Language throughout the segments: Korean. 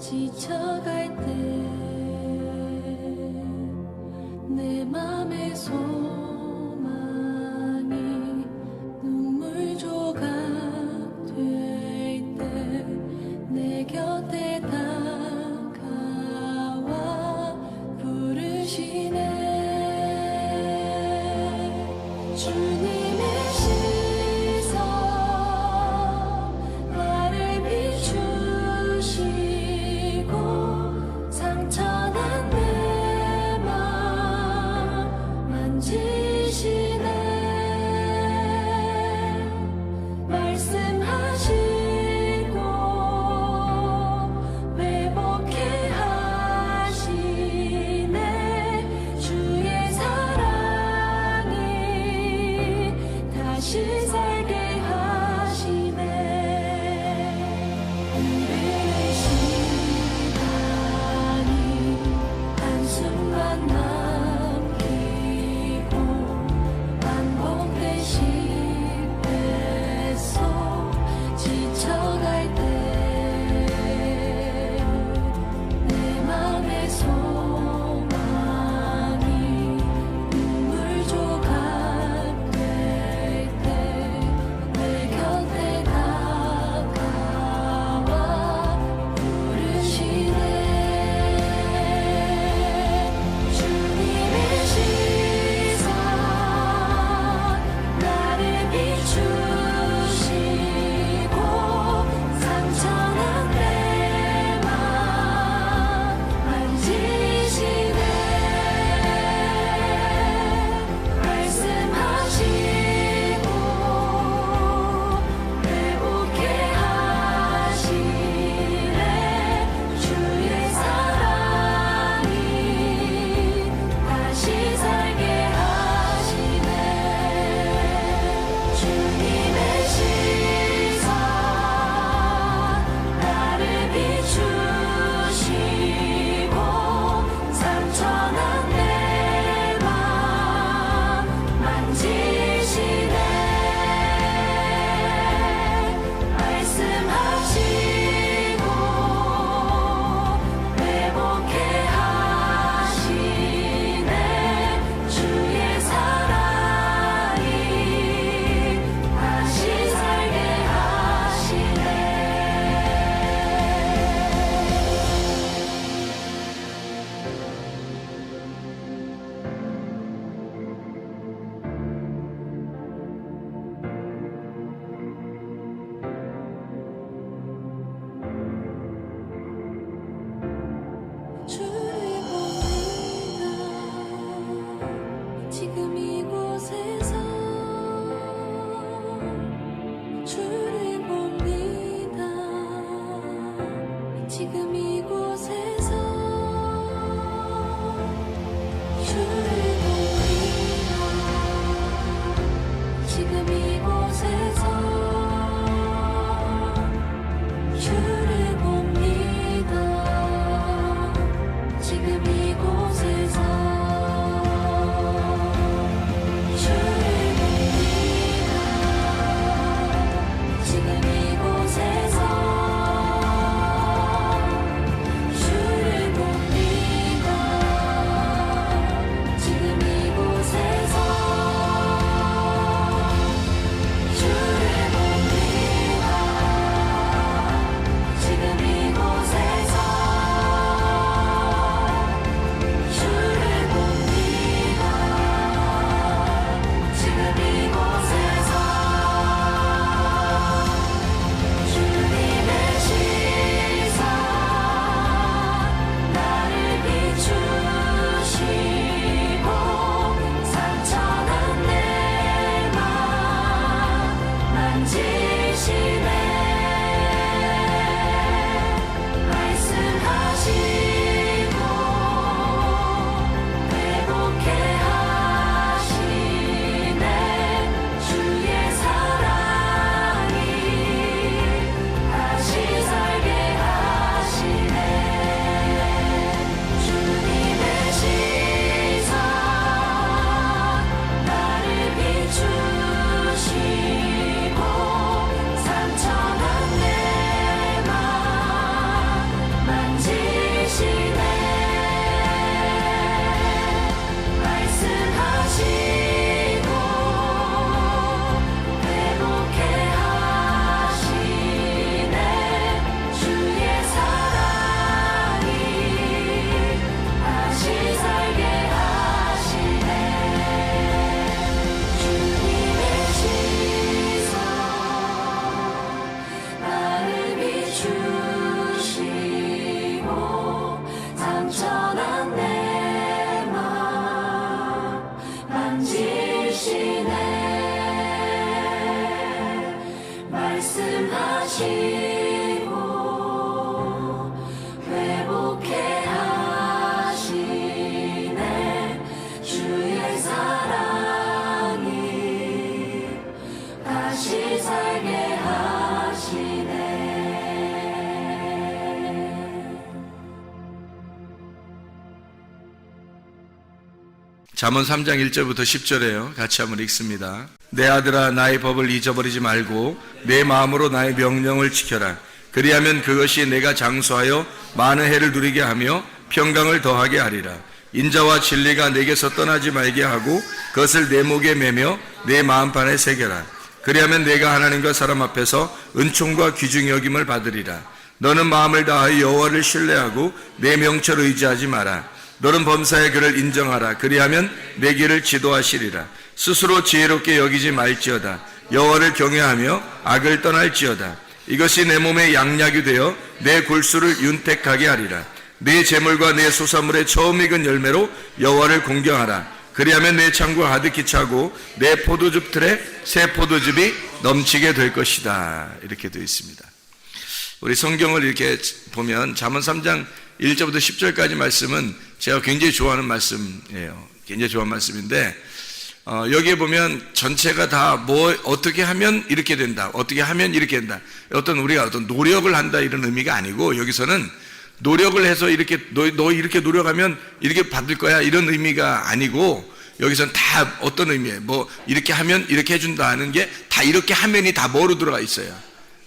지쳐갈 때 내 맘의 소망이 눈물 조각 될 때 내 곁에 다가와 부르시네. 주님의 시선 나를 비추시고 상처난 내 맘 만지시네. 말씀하시고 회복해 하시네. 주의 사랑이 다시 살게 하시네. 흔들릴 시간이 한순간 남기고 반복된 실패 속 지쳐갈 때 내 맘의 소망이 눈물 조각 될 때 내 곁에 다가와 부르시네. 주님의 시선 나를 비추시고 상처난 내 맘 만지시네. 말씀하시고 회복해 하시네. 주의 사랑이 다시 살게 하시네. 주님의 시선 나를 비추시고 상처난 내 맘 만지시네. 말씀하시고 회복해 하시네. 주의 사랑이 다시 살게 하시네. 주를 봅니다. 지금 이곳에서 주를 봅니다. 지금 이곳에서 주를 봅니다. 지금 이곳에서 주를 봅니다. 지금 이곳에서 주를 봅니다. 지금 이곳에서 주를 봅니다. 지금 잠언 3장 1절부터 10절에요. 같이 한번 읽습니다. 내 아들아, 나의 법을 잊어버리지 말고 내 마음으로 나의 명령을 지켜라. 그리하면 그것이 내가 장수하여 많은 해를 누리게 하며 평강을 더하게 하리라. 인자와 진리가 내게서 떠나지 말게 하고 그것을 내 목에 매며 내 마음판에 새겨라. 그리하면 내가 하나님과 사람 앞에서 은총과 귀중히 여김을 받으리라. 너는 마음을 다하여 여호와를 신뢰하고 내 명철을 의지하지 마라. 너는 범사에 그를 인정하라. 그리하면 내 길을 지도하시리라. 스스로 지혜롭게 여기지 말지어다. 여호와를 경외하며 악을 떠날지어다. 이것이 내 몸에 양약이 되어 내 골수를 윤택하게 하리라. 내 재물과 내 소산물의 처음 익은 열매로 여호와를 공경하라. 그리하면 내 창고가 가득히 차고 내 포도즙 틀에 새 포도즙이 넘치게 될 것이다. 이렇게 되어 있습니다. 우리 성경을 이렇게 보면 잠언 3장 1절부터 10절까지 말씀은 제가 굉장히 좋아하는 말씀이에요. 굉장히 좋아하는 말씀인데 여기에 보면 전체가 다 뭐 어떻게 하면 이렇게 된다, 어떻게 하면 이렇게 된다, 우리가 어떤 노력을 한다 이런 의미가 아니고, 여기서는 노력을 해서 이렇게 너 이렇게 노력하면 이렇게 받을 거야 이런 의미가 아니고, 여기서는 다 어떤 의미예요? 뭐 이렇게 하면 이렇게 해준다 하는 게 다 이렇게 하면이 다 뭐로 들어가 있어요?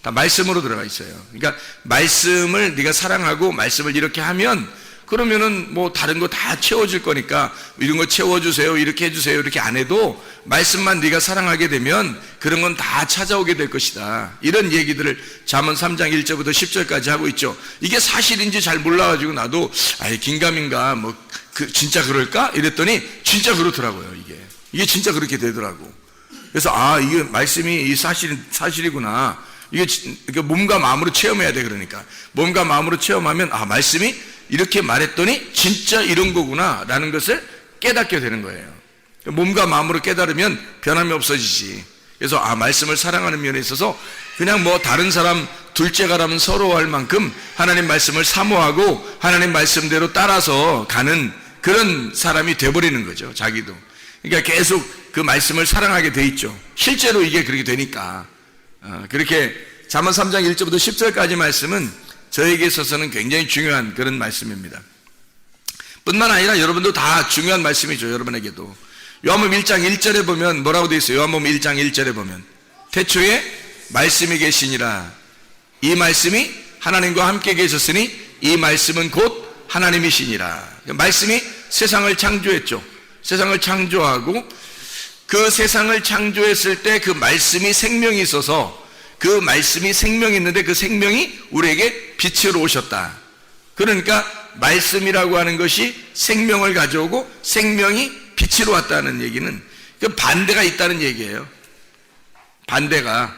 다 말씀으로 들어가 있어요. 그러니까 말씀을 네가 사랑하고 말씀을 이렇게 하면 그러면은 뭐 다른 거 다 채워질 거니까 이런 거 채워주세요, 이렇게 해주세요 이렇게 안 해도 말씀만 네가 사랑하게 되면 그런 건 다 찾아오게 될 것이다. 이런 얘기들을 잠언 3장 1절부터 10절까지 하고 있죠. 이게 사실인지 잘 몰라가지고 나도 긴가민가 뭐 진짜 그럴까? 이랬더니 진짜 그렇더라고요. 이게 진짜 그렇게 되더라고. 그래서 이게 말씀이 이 사실이구나. 이게 몸과 마음으로 체험해야 돼. 그러니까 몸과 마음으로 체험하면 말씀이 이렇게 말했더니 진짜 이런 거구나 라는 것을 깨닫게 되는 거예요. 몸과 마음으로 깨달으면 변함이 없어지지. 그래서 말씀을 사랑하는 면에 있어서 그냥 뭐 다른 사람 둘째가라면 서러워할 만큼 하나님 말씀을 사모하고 하나님 말씀대로 따라서 가는 그런 사람이 돼버리는 거죠. 자기도. 그러니까 계속 그 말씀을 사랑하게 돼 있죠. 실제로 이게 그렇게 되니까. 그렇게 잠언 3장 1절부터 10절까지 말씀은 저에게 있어서는 굉장히 중요한 그런 말씀입니다. 뿐만 아니라 여러분도 다 중요한 말씀이죠. 여러분에게도. 요한복음 1장 1절에 보면 뭐라고 되어 있어요? 요한복음 1장 1절에 보면 태초에 말씀이 계시니라. 이 말씀이 하나님과 함께 계셨으니 이 말씀은 곧 하나님이시니라. 말씀이 세상을 창조했죠. 세상을 창조하고 그 세상을 창조했을 때 그 말씀이 생명이 있어서 그 말씀이 생명이 있는데 그 생명이 우리에게 빛으로 오셨다. 그러니까 말씀이라고 하는 것이 생명을 가져오고 생명이 빛으로 왔다는 얘기는 그 반대가 있다는 얘기예요. 반대가,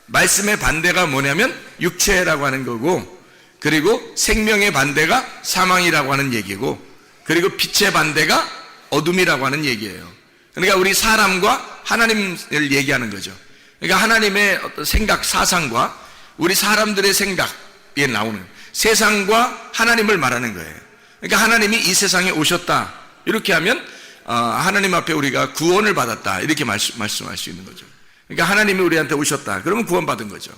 말씀의 반대가 뭐냐면 육체라고 하는 거고, 그리고 생명의 반대가 사망이라고 하는 얘기고, 그리고 빛의 반대가 어둠이라고 하는 얘기예요. 그러니까 우리 사람과 하나님을 얘기하는 거죠. 그러니까 하나님의 어떤 생각, 사상과 우리 사람들의 생각에 나오는 세상과 하나님을 말하는 거예요. 그러니까 하나님이 이 세상에 오셨다. 이렇게 하면 하나님 앞에 우리가 구원을 받았다. 이렇게 말씀할 수 있는 거죠. 그러니까 하나님이 우리한테 오셨다. 그러면 구원받은 거죠.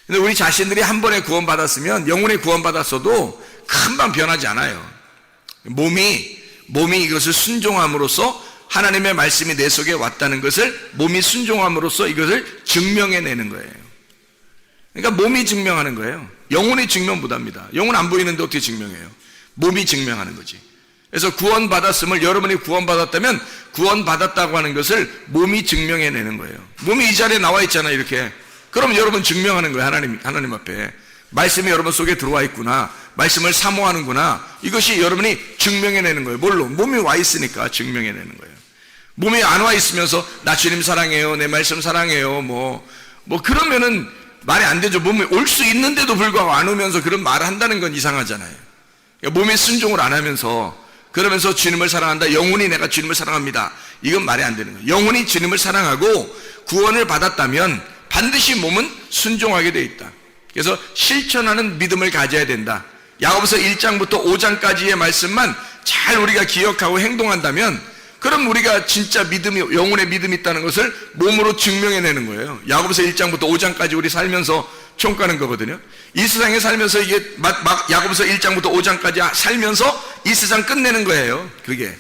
근데 우리 자신들이 한 번에 구원받았으면, 영혼의 구원받았어도 금방 변하지 않아요. 몸이 이것을 순종함으로써 하나님의 말씀이 내 속에 왔다는 것을 몸이 순종함으로써 이것을 증명해내는 거예요. 그러니까 몸이 증명하는 거예요. 영혼이 증명 못합니다. 영혼 안 보이는데 어떻게 증명해요? 몸이 증명하는 거지. 그래서 구원받았음을, 여러분이 구원받았다면 구원받았다고 하는 것을 몸이 증명해내는 거예요. 몸이 이 자리에 나와 있잖아요, 이렇게. 그럼 여러분 증명하는 거예요. 하나님 앞에 말씀이 여러분 속에 들어와 있구나, 말씀을 사모하는구나, 이것이 여러분이 증명해내는 거예요. 뭘로? 몸이 와 있으니까 증명해내는 거예요. 몸이 안 와 있으면서 나 주님 사랑해요, 내 말씀 사랑해요, 뭐 그러면은 말이 안 되죠. 몸이 올 수 있는데도 불구하고 안 오면서 그런 말을 한다는 건 이상하잖아요. 그러니까 몸의 순종을 안 하면서, 그러면서 주님을 사랑한다, 영혼이 내가 주님을 사랑합니다, 이건 말이 안 되는 거예요. 영혼이 주님을 사랑하고 구원을 받았다면 반드시 몸은 순종하게 되어 있다. 그래서 실천하는 믿음을 가져야 된다. 야고보서 1장부터 5장까지의 말씀만 잘 우리가 기억하고 행동한다면, 그럼 우리가 진짜 믿음이, 영혼의 믿음이 있다는 것을 몸으로 증명해내는 거예요. 야고보서 1장부터 5장까지 우리 살면서 총가는 거거든요. 이 세상에 살면서 이게 야고보서 1장부터 5장까지 살면서 이 세상 끝내는 거예요. 그게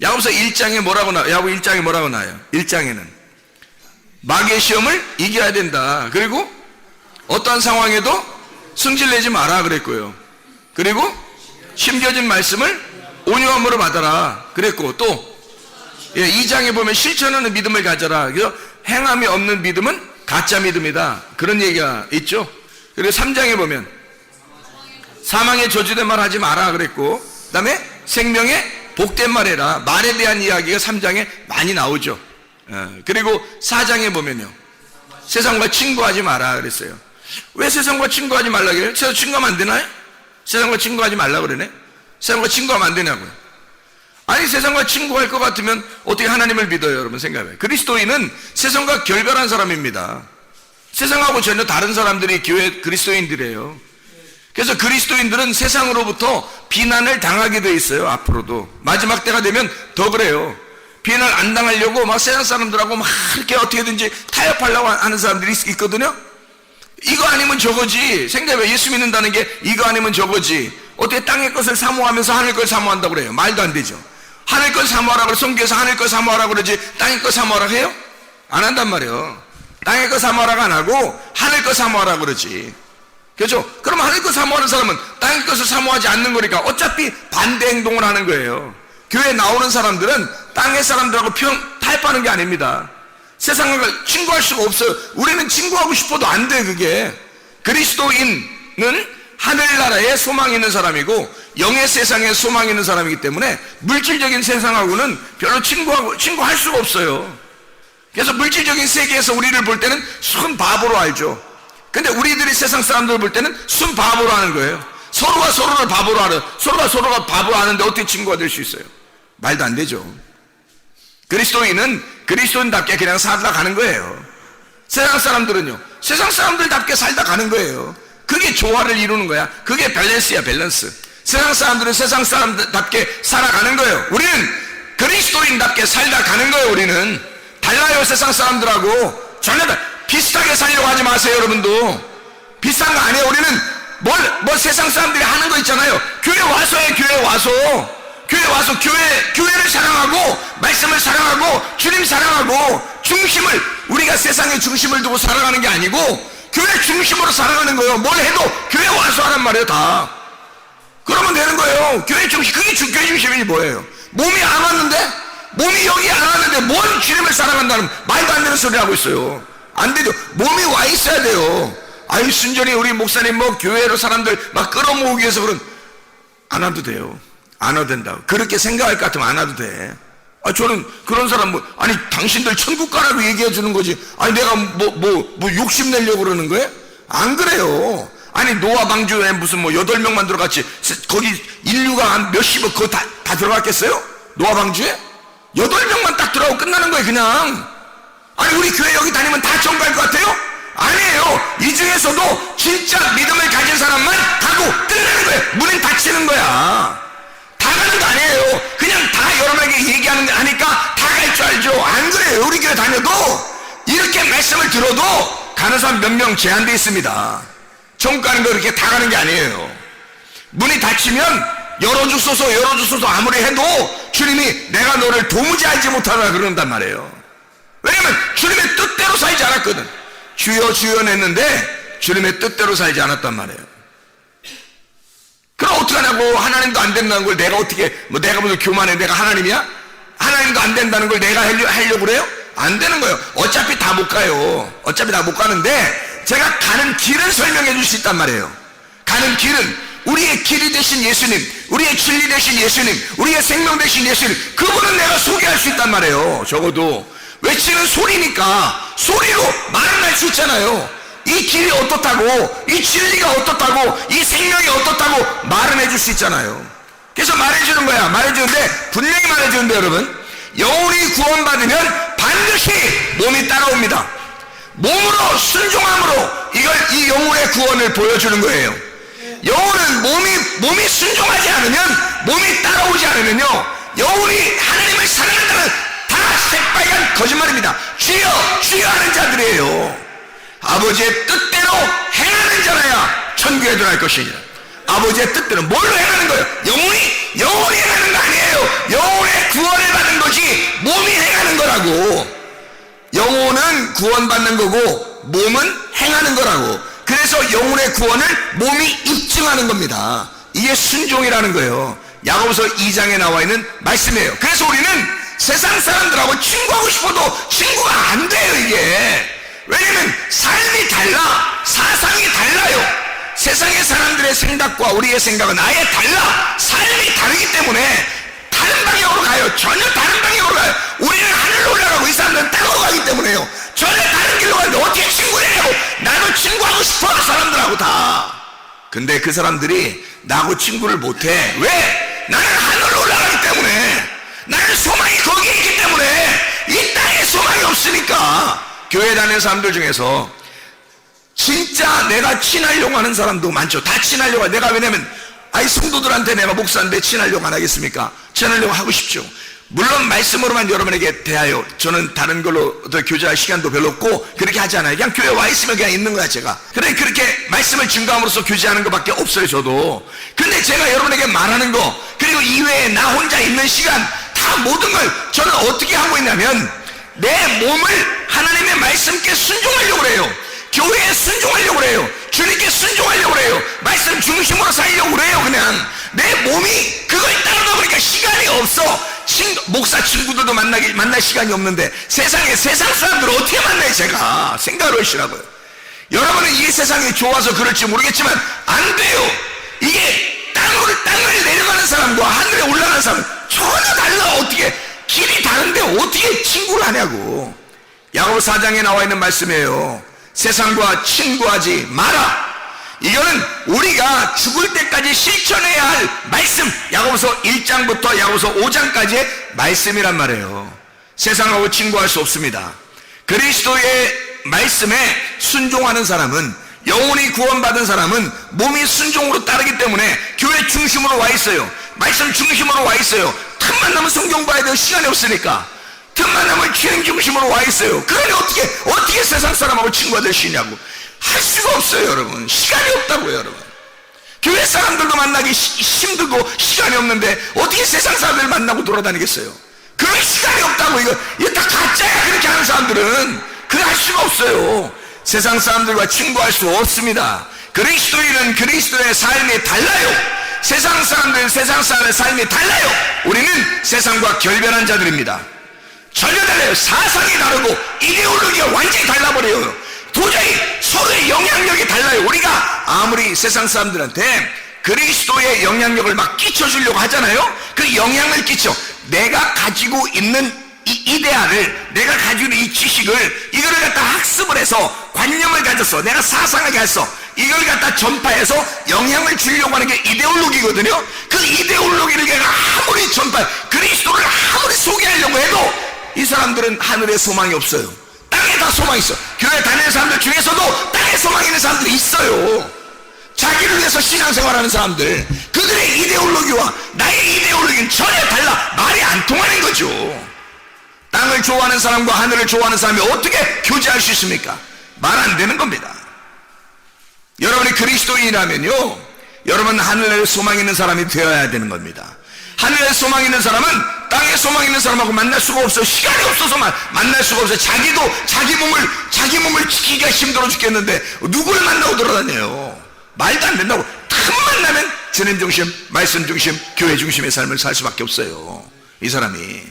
야고보서 1장에 뭐라고 야고보 1장에 뭐라고 나와요? 1장에는 마귀의 시험을 이겨야 된다. 그리고 어떠한 상황에도 승질내지 마라 그랬고요. 그리고 심겨진 말씀을 온유함으로 받아라 그랬고, 또 2장에 보면 실천하는 믿음을 가져라. 그래서 행함이 없는 믿음은 가짜 믿음이다. 그런 얘기가 있죠. 그리고 3장에 보면 사망의 저주된 말 하지 마라 그랬고, 그 다음에 생명의 복된 말 해라. 말에 대한 이야기가 3장에 많이 나오죠. 그리고 4장에 보면요, 세상과 친구하지 마라 그랬어요. 왜 세상과 친구하지 말라 그래요? 세상 친구하면 안 되나요? 세상과 친구하지 말라 그러네? 세상과 친구하면 안 되냐고요? 아니, 세상과 친구할 것 같으면 어떻게 하나님을 믿어요? 여러분 생각해요. 그리스도인은 세상과 결별한 사람입니다. 세상하고 전혀 다른 사람들이 교회 그리스도인들이에요. 그래서 그리스도인들은 세상으로부터 비난을 당하게 돼 있어요. 앞으로도 마지막 때가 되면 더 그래요. 비난을 안 당하려고 막 세상 사람들하고 막 이렇게 어떻게든지 타협하려고 하는 사람들이 있거든요. 이거 아니면 저거지. 생각해. 예수 믿는다는 게 이거 아니면 저거지. 어떻게 땅의 것을 사모하면서 하늘 걸 사모한다고 그래요? 말도 안 되죠. 하늘 걸 사모하라고 그래. 성경에서 하늘 걸 사모하라고 그러지 땅의 걸 사모하라고 해요? 안 한단 말이에요. 땅의 걸 사모하라고 안 하고 하늘 걸 사모하라고 그러지. 그렇죠? 그럼 하늘 것 사모하는 사람은 땅의 것을 사모하지 않는 거니까 어차피 반대 행동을 하는 거예요. 교회에 나오는 사람들은 땅의 사람들하고 타협하는 게 아닙니다. 세상과 친구할 수가 없어요. 우리는 친구하고 싶어도 안 돼. 그게 그리스도인은 하늘나라에 소망이 있는 사람이고 영의 세상에 소망이 있는 사람이기 때문에 물질적인 세상하고는 별로 친구할 수가 없어요. 그래서 물질적인 세계에서 우리를 볼 때는 순 바보로 알죠. 근데 우리들이 세상 사람들을 볼 때는 순 바보로 하는 거예요. 서로가 서로를 바보로 하는, 서로가 바보로 하는데 어떻게 친구가 될 수 있어요? 말도 안 되죠. 그리스도인은 그리스도인답게 그냥 살다 가는 거예요. 세상 사람들은요, 세상 사람들답게 살다 가는 거예요. 그게 조화를 이루는 거야. 그게 밸런스야, 밸런스. 세상 사람들은 세상 사람답게 살아가는 거예요. 우리는 그리스도인답게 살다 가는 거예요. 우리는 달라요. 세상 사람들하고 전혀 비슷하게 살려고 하지 마세요. 여러분도 비슷한 거 아니에요. 우리는 뭘 세상 사람들이 하는 거 있잖아요. 교회 와서 해. 교회 와서 교회를 사랑하고 말씀을 사랑하고 주님 사랑하고 중심을, 우리가 세상의 중심을 두고 살아가는 게 아니고 교회 중심으로 살아가는 거예요. 뭘 해도 교회 와서 하란 말이에요. 다 그러면 되는 거예요. 교회 중심, 그게 교회 중심이 뭐예요? 몸이 안 왔는데, 몸이 여기 안 왔는데 뭔 주님을 사랑한다는 말도 안 되는 소리 하고 있어요. 안 되죠. 몸이 와 있어야 돼요. 아유, 순전히 우리 목사님 뭐 교회로 사람들 막 끌어모으기 위해서 안 와도 돼요. 안 와도 된다고. 그렇게 생각할 것 같으면 안 와도 돼. 저는 그런 사람 아니, 당신들 천국 가라고 얘기해 주는 거지. 아니, 내가 뭐 욕심내려고 그러는 거예요? 안 그래요. 아니, 노아 방주에 무슨 8명만 들어갔지. 거기 인류가 한 몇십억 그거 다 들어갔겠어요? 노아 방주에? 8명만 딱 들어가고 끝나는 거예요, 그냥. 아니, 우리 교회 여기 다니면 다 정갈 것 같아요? 아니에요. 이 중에서도 진짜 믿음을 가진 사람만 가고 끝나는 거예요. 문은 닫히는 거야. 다 가는 거 아니에요. 그냥 다 여러분에게 얘기하는 거 하니까 다 갈 줄 알죠. 안 그래요. 우리 교회 다녀도 이렇게 말씀을 들어도 가는 사람 몇 명 제한되어 있습니다. 천국 가는 거 이렇게 다 가는 게 아니에요. 문이 닫히면 열어주소서 아무리 해도 주님이 내가 너를 도무지 알지 못하라 그런단 말이에요. 왜냐면 주님의 뜻대로 살지 않았거든. 주여 주여 했는데 주님의 뜻대로 살지 않았단 말이에요. 그럼 어떡하냐고. 하나님도 안 된다는 걸 내가 어떻게, 내가 무슨 교만해, 내가 하나님이야? 하나님도 안 된다는 걸 내가 하려고 그래요? 안 되는 거예요. 어차피 다 못 가요. 어차피 다 못 가는데 제가 가는 길을 설명해 줄 수 있단 말이에요. 가는 길은 우리의 길이 되신 예수님, 우리의 진리 되신 예수님, 우리의 생명 되신 예수님, 그분은 내가 소개할 수 있단 말이에요. 적어도 외치는 소리니까 소리로 말을 할 수 있잖아요. 이 길이 어떻다고, 이 진리가 어떻다고, 이 생명이 어떻다고 말은 해줄 수 있잖아요. 그래서 말해주는 거야. 말해주는데, 분명히 말해주는데, 여러분, 영혼이 구원받으면 반드시 몸이 따라옵니다. 몸으로 순종함으로 이 영혼의 구원을 보여주는 거예요. 영혼은 몸이 순종하지 않으면, 몸이 따라오지 않으면요, 영혼이 하나님을 사랑한다는 다 새빨간 거짓말입니다. 주여 주여 하는 자들이에요. 아버지의 뜻대로 행하는 자라야 천국에 들어갈 것이니라. 아버지의 뜻대로 뭘로 행하는 거예요? 영혼이 영혼이 행하는 거 아니에요. 영혼의 구원을 받는 것이 몸이 행하는 거라고. 영혼은 구원받는 거고 몸은 행하는 거라고. 그래서 영혼의 구원을 몸이 입증하는 겁니다. 이게 순종이라는 거예요. 야고보서 2장에 나와 있는 말씀이에요. 그래서 우리는 세상 사람들하고 친구하고 싶어도 친구가 안 돼요. 이게 왜냐면 삶이 달라, 사상이 달라요. 세상의 사람들의 생각과 우리의 생각은 아예 달라. 삶이 다르기 때문에 다른 방향으로 가요. 전혀 다른 방향으로 가요. 우리는 하늘로 올라가고 이 사람들은 땅으로 가기 때문에요. 전혀 다른 길로 가는데 어떻게 친구냐고. 나도 친구하고 싶어, 사람들하고 다. 근데 그 사람들이 나하고 친구를 못해. 왜? 나는 하늘로 올라가기 때문에. 나는 소망이 거기에 있기 때문에. 이 땅에 소망이 없으니까. 교회 다니는 사람들 중에서 진짜 내가 친하려고 하는 사람도 많죠. 다 친하려고. 내가 왜냐면 성도들한테 내가 목사인데 친하려고 안 하겠습니까? 친하려고 하고 싶죠. 물론 말씀으로만 여러분에게 대하여 저는 다른 걸로 더 교제할 시간도 별로 없고 그렇게 하지 않아요. 그냥 교회 와 있으면 그냥 있는 거야 제가. 그래 그렇게 말씀을 증거함으로써 교제하는 것밖에 없어요 저도. 근데 제가 여러분에게 말하는 거 그리고 이외에 나 혼자 있는 시간 다 모든 걸 저는 어떻게 하고 있냐면 내 몸을 하나님의 말씀께 순종하려고 해요. 교회에 순종하려고 그래요. 주님께 순종하려고 그래요. 말씀 중심으로 살려고 그래요. 그냥 내 몸이 그걸 따르다 보니까 시간이 없어. 목사 친구들도 만날 시간이 없는데 세상 사람들을 어떻게 만나요? 제가 생각을 하시라고요. 여러분은 이 세상이 좋아서 그럴지 모르겠지만 안 돼요. 이게 땅을 내려가는 사람과 하늘에 올라가는 사람 전혀 달라. 어떻게 길이 다른데 어떻게 친구를 하냐고. 야고보 4장에 나와 있는 말씀이에요. 세상과 친구하지 마라. 이거는 우리가 죽을 때까지 실천해야 할 말씀. 야고보서 1장부터 야고보서 5장까지의 말씀이란 말이에요. 세상하고 친구할 수 없습니다. 그리스도의 말씀에 순종하는 사람은, 영혼이 구원받은 사람은 몸이 순종으로 따르기 때문에 교회 중심으로 와 있어요. 말씀 중심으로 와 있어요. 틈만 나면 성경 봐야 돼요. 시간이 없으니까. 틈만 나면 주님 중심으로 와 있어요. 그러니 어떻게 세상 사람하고 친구가 될 수 있냐고. 할 수가 없어요 여러분. 시간이 없다고요 여러분. 교회 사람들도 만나기 힘들고 시간이 없는데 어떻게 세상 사람들 만나고 돌아다니겠어요. 그럴 시간이 없다고. 이거 다 가짜야. 그렇게 하는 사람들은 그거 할 수가 없어요. 세상 사람들과 친구할 수 없습니다. 그리스도인은 그리스도의 삶이 달라요. 세상 사람들은 세상 사람의 삶이 달라요. 우리는 세상과 결별한 자들입니다. 전혀 달라요. 사상이 다르고 이데올로기가 완전히 달라버려요. 도저히 서로의 영향력이 달라요. 우리가 아무리 세상 사람들한테 그리스도의 영향력을 막 끼쳐주려고 하잖아요. 그 영향을 끼쳐. 내가 가지고 있는 이 이데아를, 내가 가지고 있는 이 지식을, 이거를 갖다 학습을 해서 관념을 가졌어. 내가 사상을 가졌어. 이걸 갖다 전파해서 영향을 주려고 하는 게 이데올로기거든요. 그 이데올로기를 내가 아무리 그리스도를 아무리 소개하려고 해도 이 사람들은 하늘에 소망이 없어요. 땅에 다 소망이 있어. 교회 다니는 사람들 중에서도 땅에 소망이 있는 사람들이 있어요. 자기를 위해서 신앙생활하는 사람들. 그들의 이데올로기와 나의 이데올로기는 전혀 달라. 말이 안 통하는 거죠. 땅을 좋아하는 사람과 하늘을 좋아하는 사람이 어떻게 교제할 수 있습니까? 말 안 되는 겁니다. 여러분이 그리스도인이라면요, 여러분 하늘에 소망 있는 사람이 되어야 되는 겁니다. 하늘에 소망 있는 사람은 땅에 소망 있는 사람하고 만날 수가 없어요. 시간이 없어서 만날 수가 없어요. 자기 몸을 지키기가 힘들어 죽겠는데 누굴 만나고 돌아다녀요. 말도 안 된다고. 틈만 나면 주님 중심, 말씀 중심, 교회 중심의 삶을 살 수밖에 없어요 이 사람이.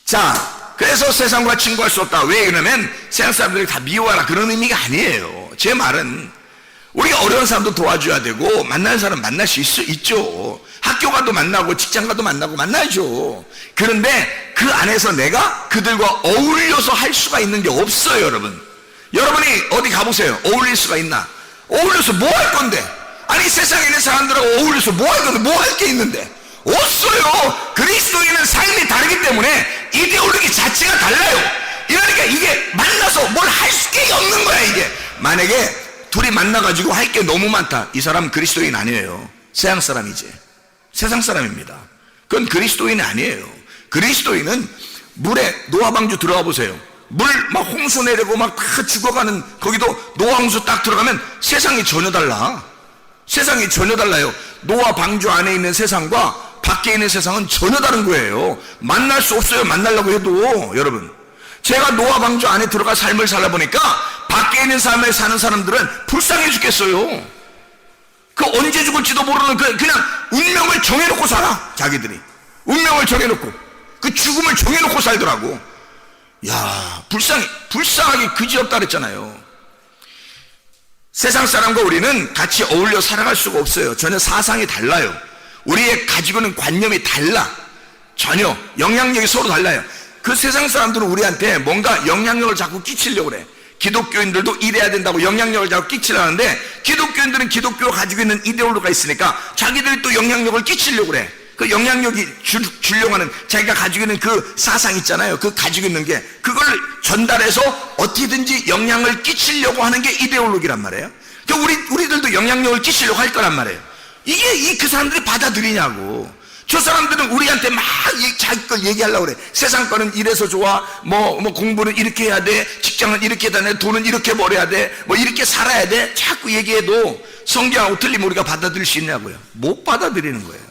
자, 그래서 세상과 친구할 수 없다. 왜 그러냐면 세상 사람들이 다 미워하라 그런 의미가 아니에요. 제 말은 우리가 어려운 사람도 도와줘야 되고 만나는 사람 만날 수 있죠. 학교 가도 만나고 직장 가도 만나고 만나죠. 그런데 그 안에서 내가 그들과 어울려서 할 수가 있는 게 없어요. 여러분이 어디 가보세요. 어울릴 수가 있나? 어울려서 뭐 할 건데? 아니 세상에 있는 사람들하고 어울려서 뭐 할 건데? 뭐 할 게 있는데? 없어요. 그리스도인은 삶이 다르기 때문에 이데올로기 자체가 달라요. 이러니까 이게 만나서 뭘 할 게 없는 거야. 이게 만약에 둘이 만나가지고 할 게 너무 많다. 이 사람 그리스도인 아니에요. 세상 사람이지. 세상 사람입니다. 그건 그리스도인이 아니에요. 그리스도인은 물에 노아방주 들어가 보세요. 물 막 홍수 내리고 막 다 죽어가는 거기도 노아 홍수 딱 들어가면 세상이 전혀 달라. 세상이 전혀 달라요. 노아 방주 안에 있는 세상과 밖에 있는 세상은 전혀 다른 거예요. 만날 수 없어요. 만나려고 해도. 여러분, 제가 노아 방주 안에 들어가 삶을 살아보니까 밖에 있는 삶에 사는 사람들은 불쌍해 죽겠어요. 그 언제 죽을지도 모르는 그냥 운명을 정해놓고 살아. 자기들이 운명을 정해놓고 그 죽음을 정해놓고 살더라고. 야, 불쌍하게 그지없다 그랬잖아요. 세상 사람과 우리는 같이 어울려 살아갈 수가 없어요. 전혀 사상이 달라요. 우리의 가지고 있는 관념이 달라. 전혀 영향력이 서로 달라요. 그 세상 사람들은 우리한테 뭔가 영향력을 자꾸 끼치려고 그래. 기독교인들도 이래야 된다고 영향력을 자꾸 끼치려는데, 기독교인들은 기독교가 가지고 있는 이데올로기가 있으니까 자기들이 또 영향력을 끼치려고 그래. 그 영향력이 주려고 하는 자기가 가지고 있는 그 사상 있잖아요. 그 가지고 있는 게 그걸 전달해서 어떻게든지 영향을 끼치려고 하는 게 이데올로기란 말이에요. 그러니까 우리들도 영향력을 끼치려고 할 거란 말이에요. 이게 그 사람들이 받아들이냐고. 저 사람들은 우리한테 막 자기 걸 얘기하려고 그래. 세상 거는 이래서 좋아. 뭐 공부는 이렇게 해야 돼. 직장은 이렇게 해야 돼. 돈은 이렇게 벌어야 돼. 뭐 이렇게 살아야 돼. 자꾸 얘기해도 성경하고 틀리면 우리가 받아들일 수 있냐고요. 못 받아들이는 거예요.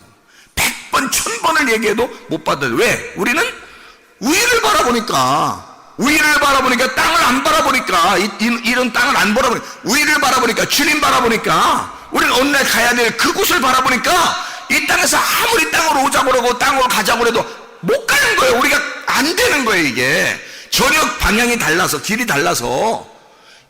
100번, 1000번을 얘기해도 못 받아들여요. 왜? 우리는 위를 바라보니까 땅을 안 바라보니까, 이런 땅을 안 바라보니까, 위를 바라보니까, 주님 바라보니까, 우리는 어느 날 가야 될 그곳을 바라보니까 이 땅에서 아무리 땅으로 오자고 그러고 땅으로 가자고 그래도 못 가는 거예요. 우리가 안 되는 거예요. 이게 전혀 방향이 달라서, 길이 달라서.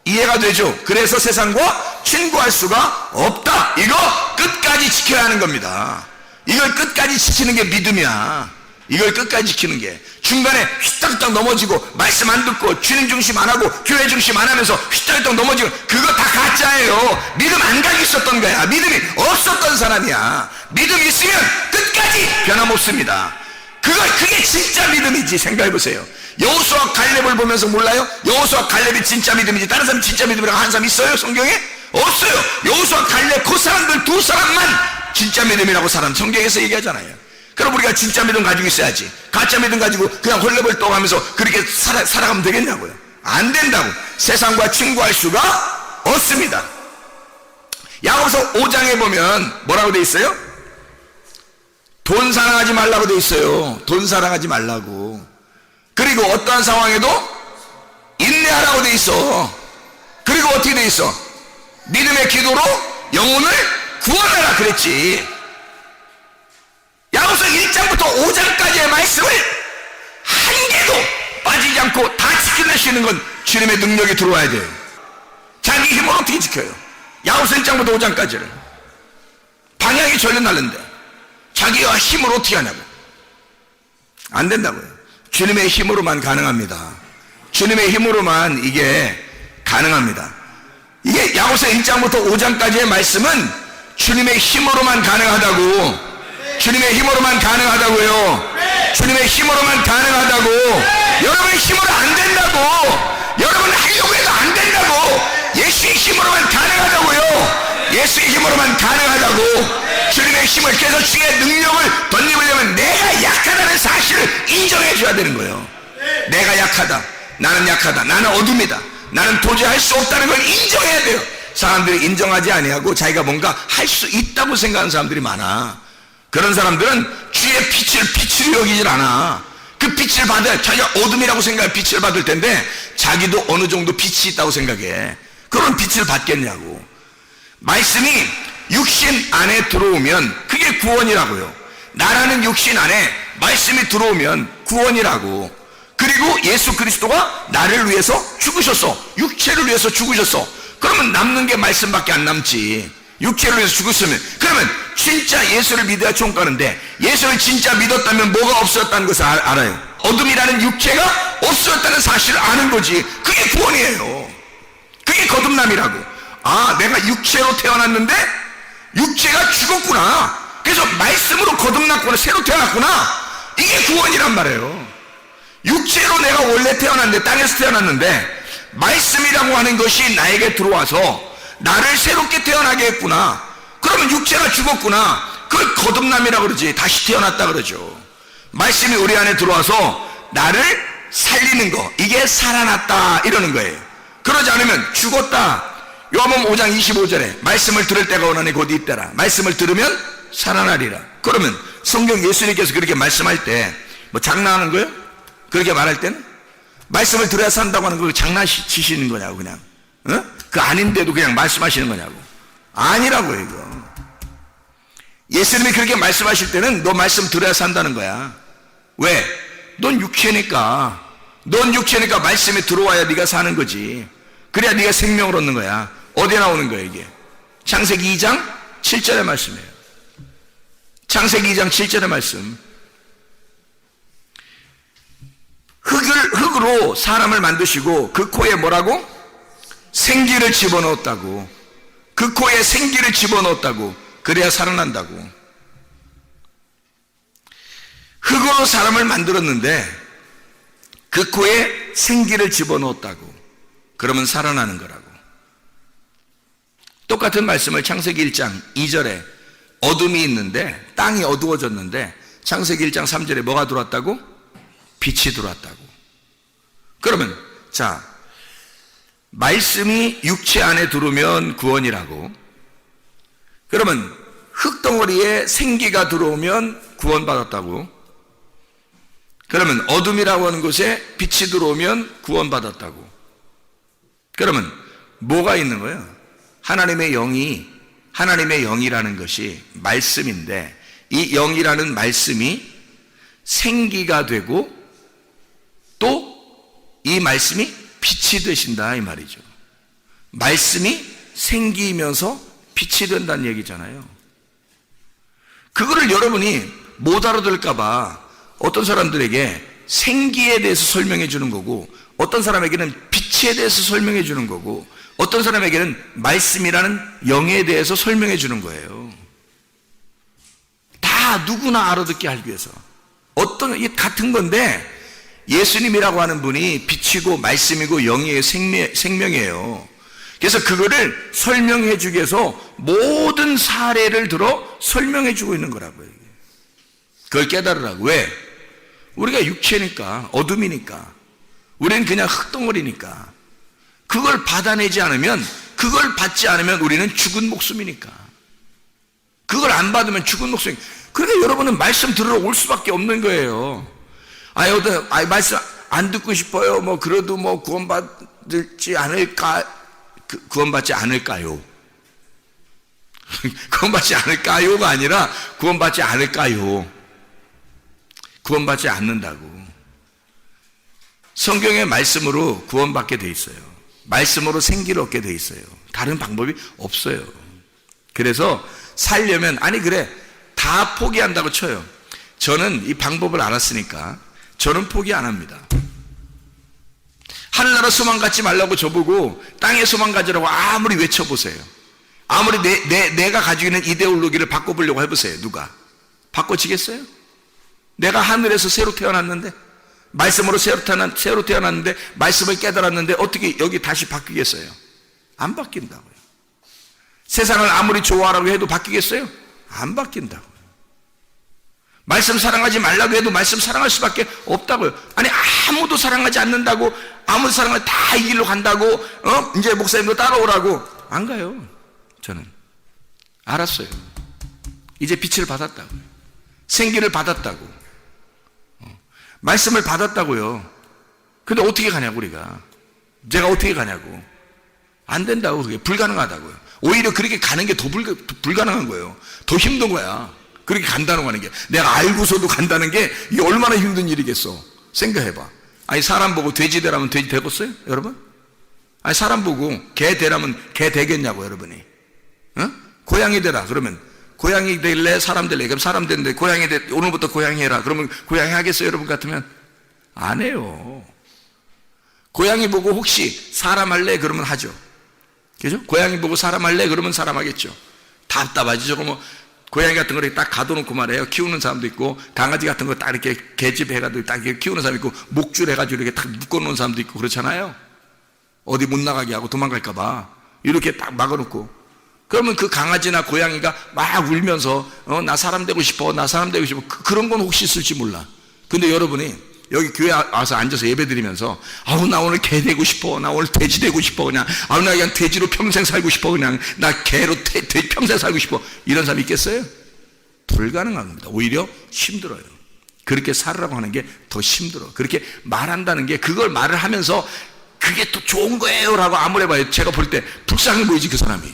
이해가 되죠? 그래서 세상과 친구할 수가 없다. 이거 끝까지 지켜야 하는 겁니다. 이걸 끝까지 지키는 게 믿음이야. 이걸 끝까지 지키는 게. 중간에 휘딱휘딱 넘어지고 말씀 안 듣고 주님 중심 안 하고 교회 중심 안 하면서 휘딱휘딱 넘어지고, 그거 다 가짜예요. 믿음 안 가지고 있었던 거야. 믿음이 없었던 사람이야. 믿음 있으면 끝까지 변함없습니다. 그게 진짜 믿음이지. 생각해보세요. 여호수아 갈렙을 보면서 몰라요? 여호수아 갈렙이 진짜 믿음이지 다른 사람이 진짜 믿음이라고 하는 사람 있어요? 성경에? 없어요. 여호수아 갈렙 그 사람들 두 사람만 진짜 믿음이라고 사람 성경에서 얘기하잖아요. 그럼 우리가 진짜 믿음 가지고 있어야지. 가짜 믿음 가지고 그냥 헐레벌 떠가면서 그렇게 살아가면 되겠냐고요. 안 된다고. 세상과 친구할 수가 없습니다. 야고보서 5장에 보면 뭐라고 돼 있어요? 돈 사랑하지 말라고 돼 있어요. 돈 사랑하지 말라고. 그리고 어떠한 상황에도 인내하라고 돼 있어. 그리고 어떻게 돼 있어? 믿음의 기도로 영혼을 구원하라 그랬지. 야고보서 1장부터 5장까지의 말씀을 한 개도 빠지지 않고 다 지켜낼 수 있는 건 주님의 능력이 들어와야 돼요. 자기 힘으로 어떻게 지켜요? 야고보서 1장부터 5장까지를 방향이 전혀 다른데 자기가 힘으로 어떻게 하냐고. 안 된다고요. 주님의 힘으로만 가능합니다. 주님의 힘으로만 이게 가능합니다. 이게 야고보서 1장부터 5장까지의 말씀은 주님의 힘으로만 가능하다고. 주님의 힘으로만 가능하다고요. 주님의 힘으로만 가능하다고. 여러분의 힘으로 안 된다고. 여러분 하려고 해도 안 된다고. 예수의 힘으로만 가능하다고요. 예수의 힘으로만 가능하다고. 주님의 힘을, 그래서 주의 능력을 덧입으려면 내가 약하다는 사실을 인정해 줘야 되는 거예요. 내가 약하다. 나는 약하다. 나는 어둠이다. 나는 도저히 할 수 없다는 걸 인정해야 돼요. 사람들이 인정하지 아니하고 자기가 뭔가 할 수 있다고 생각하는 사람들이 많아. 그런 사람들은 주의 빛을 여기질 않아. 그 빛을 받아야, 자기가 어둠이라고 생각해 빛을 받을 텐데 자기도 어느 정도 빛이 있다고 생각해. 그런 빛을 받겠냐고. 말씀이 육신 안에 들어오면 그게 구원이라고요. 나라는 육신 안에 말씀이 들어오면 구원이라고. 그리고 예수 그리스도가 나를 위해서 죽으셨어. 육체를 위해서 죽으셨어. 그러면 남는 게 말씀밖에 안 남지. 육체를 위해서 죽었으면. 그러면 진짜 예수를 믿어야 총 가는데, 예수를 진짜 믿었다면 뭐가 없었다는 것을 알아요. 어둠이라는 육체가 없었다는 사실을 아는 거지. 그게 구원이에요. 그게 거듭남이라고. 아, 내가 육체로 태어났는데 육체가 죽었구나. 그래서 말씀으로 거듭났구나. 새로 태어났구나. 이게 구원이란 말이에요. 육체로 내가 원래 태어났는데, 땅에서 태어났는데 말씀이라고 하는 것이 나에게 들어와서 나를 새롭게 태어나게 했구나. 그러면 육체가 죽었구나. 그걸 거듭남이라고 그러지. 다시 태어났다 그러죠. 말씀이 우리 안에 들어와서 나를 살리는 거, 이게 살아났다 이러는 거예요. 그러지 않으면 죽었다. 요한복음 5장 25절에 말씀을 들을 때가 오나니 곧 이때라. 말씀을 들으면 살아나리라. 그러면 성경 예수님께서 그렇게 말씀할 때 뭐 장난하는 거예요? 그렇게 말할 때는? 말씀을 들어야 산다고 하는 거 장난치시는 거냐고 그냥 그 아닌데도 그냥 말씀하시는 거냐고. 아니라고요 이거. 예수님이 그렇게 말씀하실 때는 너 말씀 들어야 산다는 거야. 왜? 넌 육체니까. 넌 육체니까 말씀에 들어와야 네가 사는 거지. 그래야 네가 생명을 얻는 거야. 어디에 나오는 거야 이게? 창세기 2장 7절의 말씀이에요. 창세기 2장 7절의 말씀. 흙으로 사람을 만드시고 그 코에 뭐라고? 생기를 집어넣었다고. 그 코에 생기를 집어넣었다고. 그래야 살아난다고. 흙으로 사람을 만들었는데 그 코에 생기를 집어넣었다고. 그러면 살아나는 거라고. 똑같은 말씀을 창세기 1장 2절에 어둠이 있는데 땅이 어두워졌는데 창세기 1장 3절에 뭐가 들어왔다고? 빛이 들어왔다고. 그러면 자, 말씀이 육체 안에 들어오면 구원이라고. 그러면 흙덩어리에 생기가 들어오면 구원받았다고. 그러면 어둠이라고 하는 곳에 빛이 들어오면 구원받았다고. 그러면 뭐가 있는 거예요? 하나님의 영이라는 것이 말씀인데 이 영이라는 말씀이 생기가 되고 또 이 말씀이 빛이 되신다 이 말이죠. 말씀이 생기면서 빛이 된다는 얘기잖아요. 그거를 여러분이 못 알아들을까봐 어떤 사람들에게 생기에 대해서 설명해 주는 거고 어떤 사람에게는 빛에 대해서 설명해 주는 거고 어떤 사람에게는 말씀이라는 영에 대해서 설명해 주는 거예요. 다 누구나 알아듣게 하기 위해서. 이게 같은 건데 예수님이라고 하는 분이 빛이고 말씀이고 영이에요. 생명이에요. 그래서 그거를 설명해 주기 위해서 모든 사례를 들어 설명해 주고 있는 거라고요. 그걸 깨달으라고. 왜? 우리가 육체니까, 어둠이니까, 우리는 그냥 흙덩어리니까 그걸 받아내지 않으면, 그걸 받지 않으면 우리는 죽은 목숨이니까. 그걸 안 받으면 죽은 목숨이니까. 그러니까 여러분은 말씀 들으러 올 수밖에 없는 거예요. 말씀 안 듣고 싶어요. 뭐 그래도 뭐 구원받지 않을까? 구원받지 않을까요? 구원받지 않을까요가 아니라 구원받지 않을까요? 구원받지 않는다고. 성경의 말씀으로 구원받게 돼 있어요. 말씀으로 생기를 얻게 돼 있어요. 다른 방법이 없어요. 그래서 살려면 그래 다 포기한다고 쳐요. 저는 이 방법을 알았으니까 저는 포기 안 합니다. 하늘나라 소망 갖지 말라고 저보고 땅에 소망 가지라고 아무리 외쳐보세요. 아무리 내가 가지고 있는 이데올로기를 바꿔보려고 해보세요. 누가? 바꿔지겠어요? 내가 하늘에서 새로 태어났는데, 말씀으로 새로 태어났는데, 말씀을 깨달았는데 어떻게 여기 다시 바뀌겠어요? 안 바뀐다고요. 세상을 아무리 좋아하라고 해도 바뀌겠어요? 안 바뀐다고요. 말씀 사랑하지 말라고 해도 말씀 사랑할 수밖에 없다고요. 아무도 사랑하지 않는다고, 아무도 사랑을 다 이 길로 간다고, 이제 목사님도 따라오라고 안 가요. 저는 알았어요. 이제 빛을 받았다고요. 생기를 받았다고. 말씀을 받았다고요. 근데 어떻게 가냐고, 제가 어떻게 가냐고. 안 된다고. 그게 불가능하다고요. 오히려 그렇게 가는 게 더 불가능한 거예요. 더 힘든 거야. 그렇게 간다는 거 하는 게. 내가 알고서도 간다는 게 이게 얼마나 힘든 일이겠어. 생각해봐. 사람 보고 돼지 되라면 돼지 되겠어요? 여러분? 사람 보고 개 되라면 개 되겠냐고, 여러분이. 고양이 되라. 그러면 고양이 될래? 사람 될래? 그럼 사람 되는데 고양이 오늘부터 고양이 해라. 그러면 고양이 하겠어요? 여러분 같으면? 안 해요. 고양이 보고 혹시 사람 할래? 그러면 하죠. 그죠? 고양이 보고 사람 할래? 그러면 사람 하겠죠. 답답하지. 저거 뭐 고양이 같은 거 딱 가둬놓고 말해요. 키우는 사람도 있고, 강아지 같은 거 딱 이렇게 계집 해가지고 딱 이렇게 키우는 사람도 있고, 목줄 해가지고 이렇게 딱 묶어놓은 사람도 있고 그렇잖아요. 어디 못 나가게 하고 도망갈까봐 이렇게 딱 막아놓고. 그러면 그 강아지나 고양이가 막 울면서 나 사람 되고 싶어, 나 사람 되고 싶어. 그런 건 혹시 있을지 몰라. 근데 여러분이 여기 교회 와서 앉아서 예배 드리면서 나 오늘 개 되고 싶어, 나 오늘 돼지 되고 싶어, 그냥 나 그냥 돼지로 평생 살고 싶어, 그냥 나 개로 평생 살고 싶어, 이런 사람 있겠어요? 불가능한 겁니다. 오히려 힘들어요. 그렇게 살으라고 하는 게 더 힘들어. 그렇게 말한다는 게, 그걸 말을 하면서 그게 또 좋은 거예요 라고 아무리 해봐요. 제가 볼 때 불쌍해 보이지. 그 사람이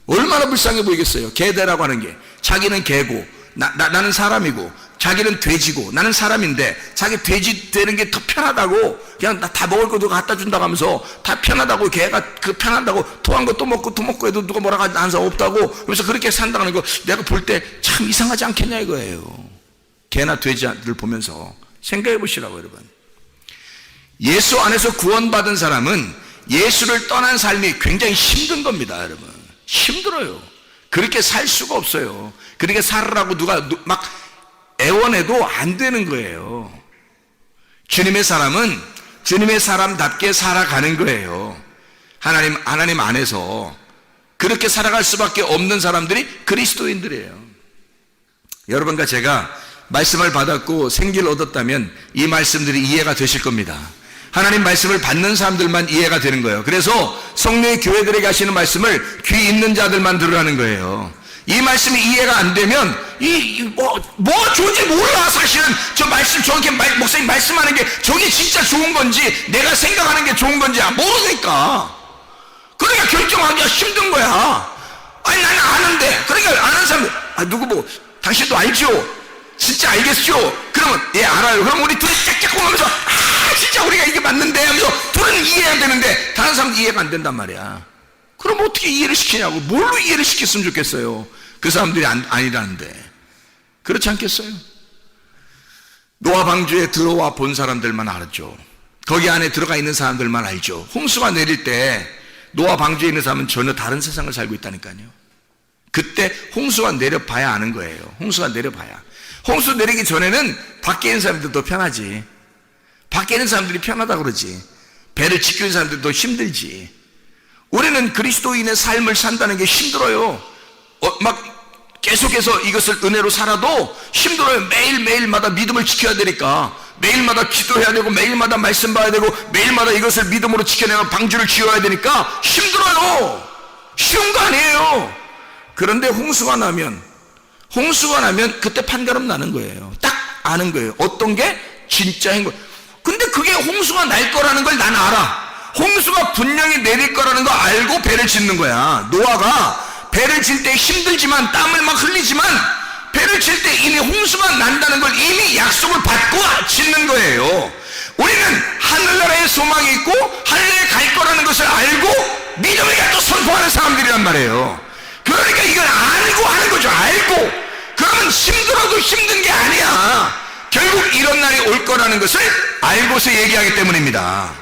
얼마나 불쌍해 보이겠어요. 개대라고 하는 게, 자기는 개고 나는 사람이고, 자기는 돼지고 나는 사람인데, 자기 돼지 되는 게 더 편하다고, 그냥 나 다 먹을 거 누가 갖다 준다고 하면서 다 편하다고, 개가 그 편하다고, 토한 거 또 먹고 해도 누가 뭐라고 하는 사람 없다고, 그래서 그렇게 산다는 거 내가 볼 때 참 이상하지 않겠냐 이거예요. 개나 돼지를 보면서 생각해 보시라고. 여러분, 예수 안에서 구원받은 사람은 예수를 떠난 삶이 굉장히 힘든 겁니다. 여러분, 힘들어요. 그렇게 살 수가 없어요. 그렇게 살으라고 누가 막 애원해도 안 되는 거예요. 주님의 사람은 주님의 사람답게 살아가는 거예요. 하나님 안에서 그렇게 살아갈 수밖에 없는 사람들이 그리스도인들이에요. 여러분과 제가 말씀을 받았고 생기를 얻었다면 이 말씀들이 이해가 되실 겁니다. 하나님 말씀을 받는 사람들만 이해가 되는 거예요. 그래서 성령의 교회들에게 하시는 말씀을 귀 있는 자들만 들으라는 거예요. 이 말씀이 이해가 안 되면 뭐 좋은지 몰라. 사실은 저 말씀, 저렇게 목사님 말씀하는 게 저게 진짜 좋은 건지 내가 생각하는 게 좋은 건지 모르니까. 그러니까 결정하기가 힘든 거야. 아니 나는 아는데. 그러니까 아는 사람, 누구 보고 당신도 알죠? 진짜 알겠죠? 그러면 예 알아요. 그럼 우리 둘이 짝짝꿍 하면서 진짜 우리가 이게 맞는데 하면서 둘은 이해해야 되는데 다른 사람은 이해가 안 된단 말이야. 그럼 어떻게 이해를 시키냐고. 뭘로 이해를 시켰으면 좋겠어요. 그 사람들이 아니라는데. 그렇지 않겠어요? 노아 방주에 들어와 본 사람들만 알았죠. 거기 안에 들어가 있는 사람들만 알죠. 홍수가 내릴 때 노아 방주에 있는 사람은 전혀 다른 세상을 살고 있다니까요. 그때 홍수가 내려봐야 아는 거예요. 홍수가 내려봐야. 홍수 내리기 전에는 밖에 있는 사람들도 더 편하지. 밖에 있는 사람들이 편하다고 그러지. 배를 지키는 사람들도 힘들지. 우리는 그리스도인의 삶을 산다는 게 힘들어요. 막 계속해서 이것을 은혜로 살아도 힘들어요. 매일매일마다 믿음을 지켜야 되니까. 매일마다 기도해야 되고, 매일마다 말씀 봐야 되고, 매일마다 이것을 믿음으로 지켜내는 방주를 지어야 되니까 힘들어요. 쉬운 거 아니에요. 그런데 홍수가 나면 그때 판가름 나는 거예요. 딱 아는 거예요. 어떤 게 진짜인 거예요. 근데 그게 홍수가 날 거라는 걸 난 알아. 홍수가 분명히 내릴 거라는 거 알고 배를 짓는 거야. 노아가 배를 질 때 힘들지만, 땀을 막 흘리지만, 배를 칠 때 이미 홍수가 난다는 걸 이미 약속을 받고 짓는 거예요. 우리는 하늘나라에 소망이 있고 하늘에 갈 거라는 것을 알고 믿음을 갖고 선포하는 사람들이란 말이에요. 그러니까 이걸 알고 하는 거죠. 알고. 그러면 힘들어도 힘든 게 아니야. 결국 이런 날이 올 거라는 것을 알고서 얘기하기 때문입니다.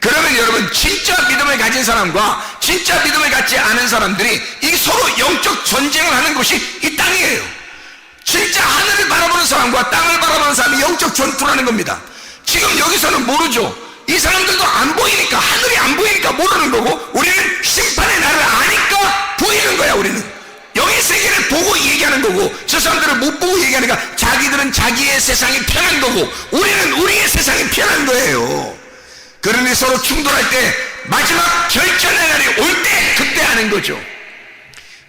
그러면 여러분, 진짜 믿음을 가진 사람과 진짜 믿음을 갖지 않은 사람들이 이 서로 영적 전쟁을 하는 곳이 이 땅이에요. 진짜 하늘을 바라보는 사람과 땅을 바라보는 사람이 영적 전투를 하는 겁니다. 지금 여기서는 모르죠. 이 사람들도 안 보이니까, 하늘이 안 보이니까 모르는 거고, 우리는 심판의 날을 아니까 보이는 거야. 우리는 영의 세계를 보고 얘기하는 거고, 저 사람들은 못 보고 얘기하니까 자기들은 자기의 세상이 편한 거고, 우리는 우리의 세상이 편한 거예요. 그러니 서로 충돌할 때 마지막 결전의 날이 올 때 그때 아는 거죠.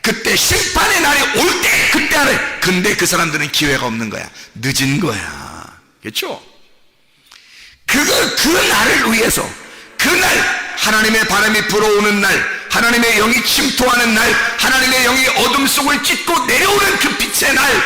그때 심판의 날이 올 때 그때 아는. 근데 그 사람들은 기회가 없는 거야. 늦은 거야. 그렇죠? 그 날을 위해서, 그날 하나님의 바람이 불어오는 날, 하나님의 영이 침투하는 날, 하나님의 영이 어둠 속을 찢고 내려오는 그 빛의 날,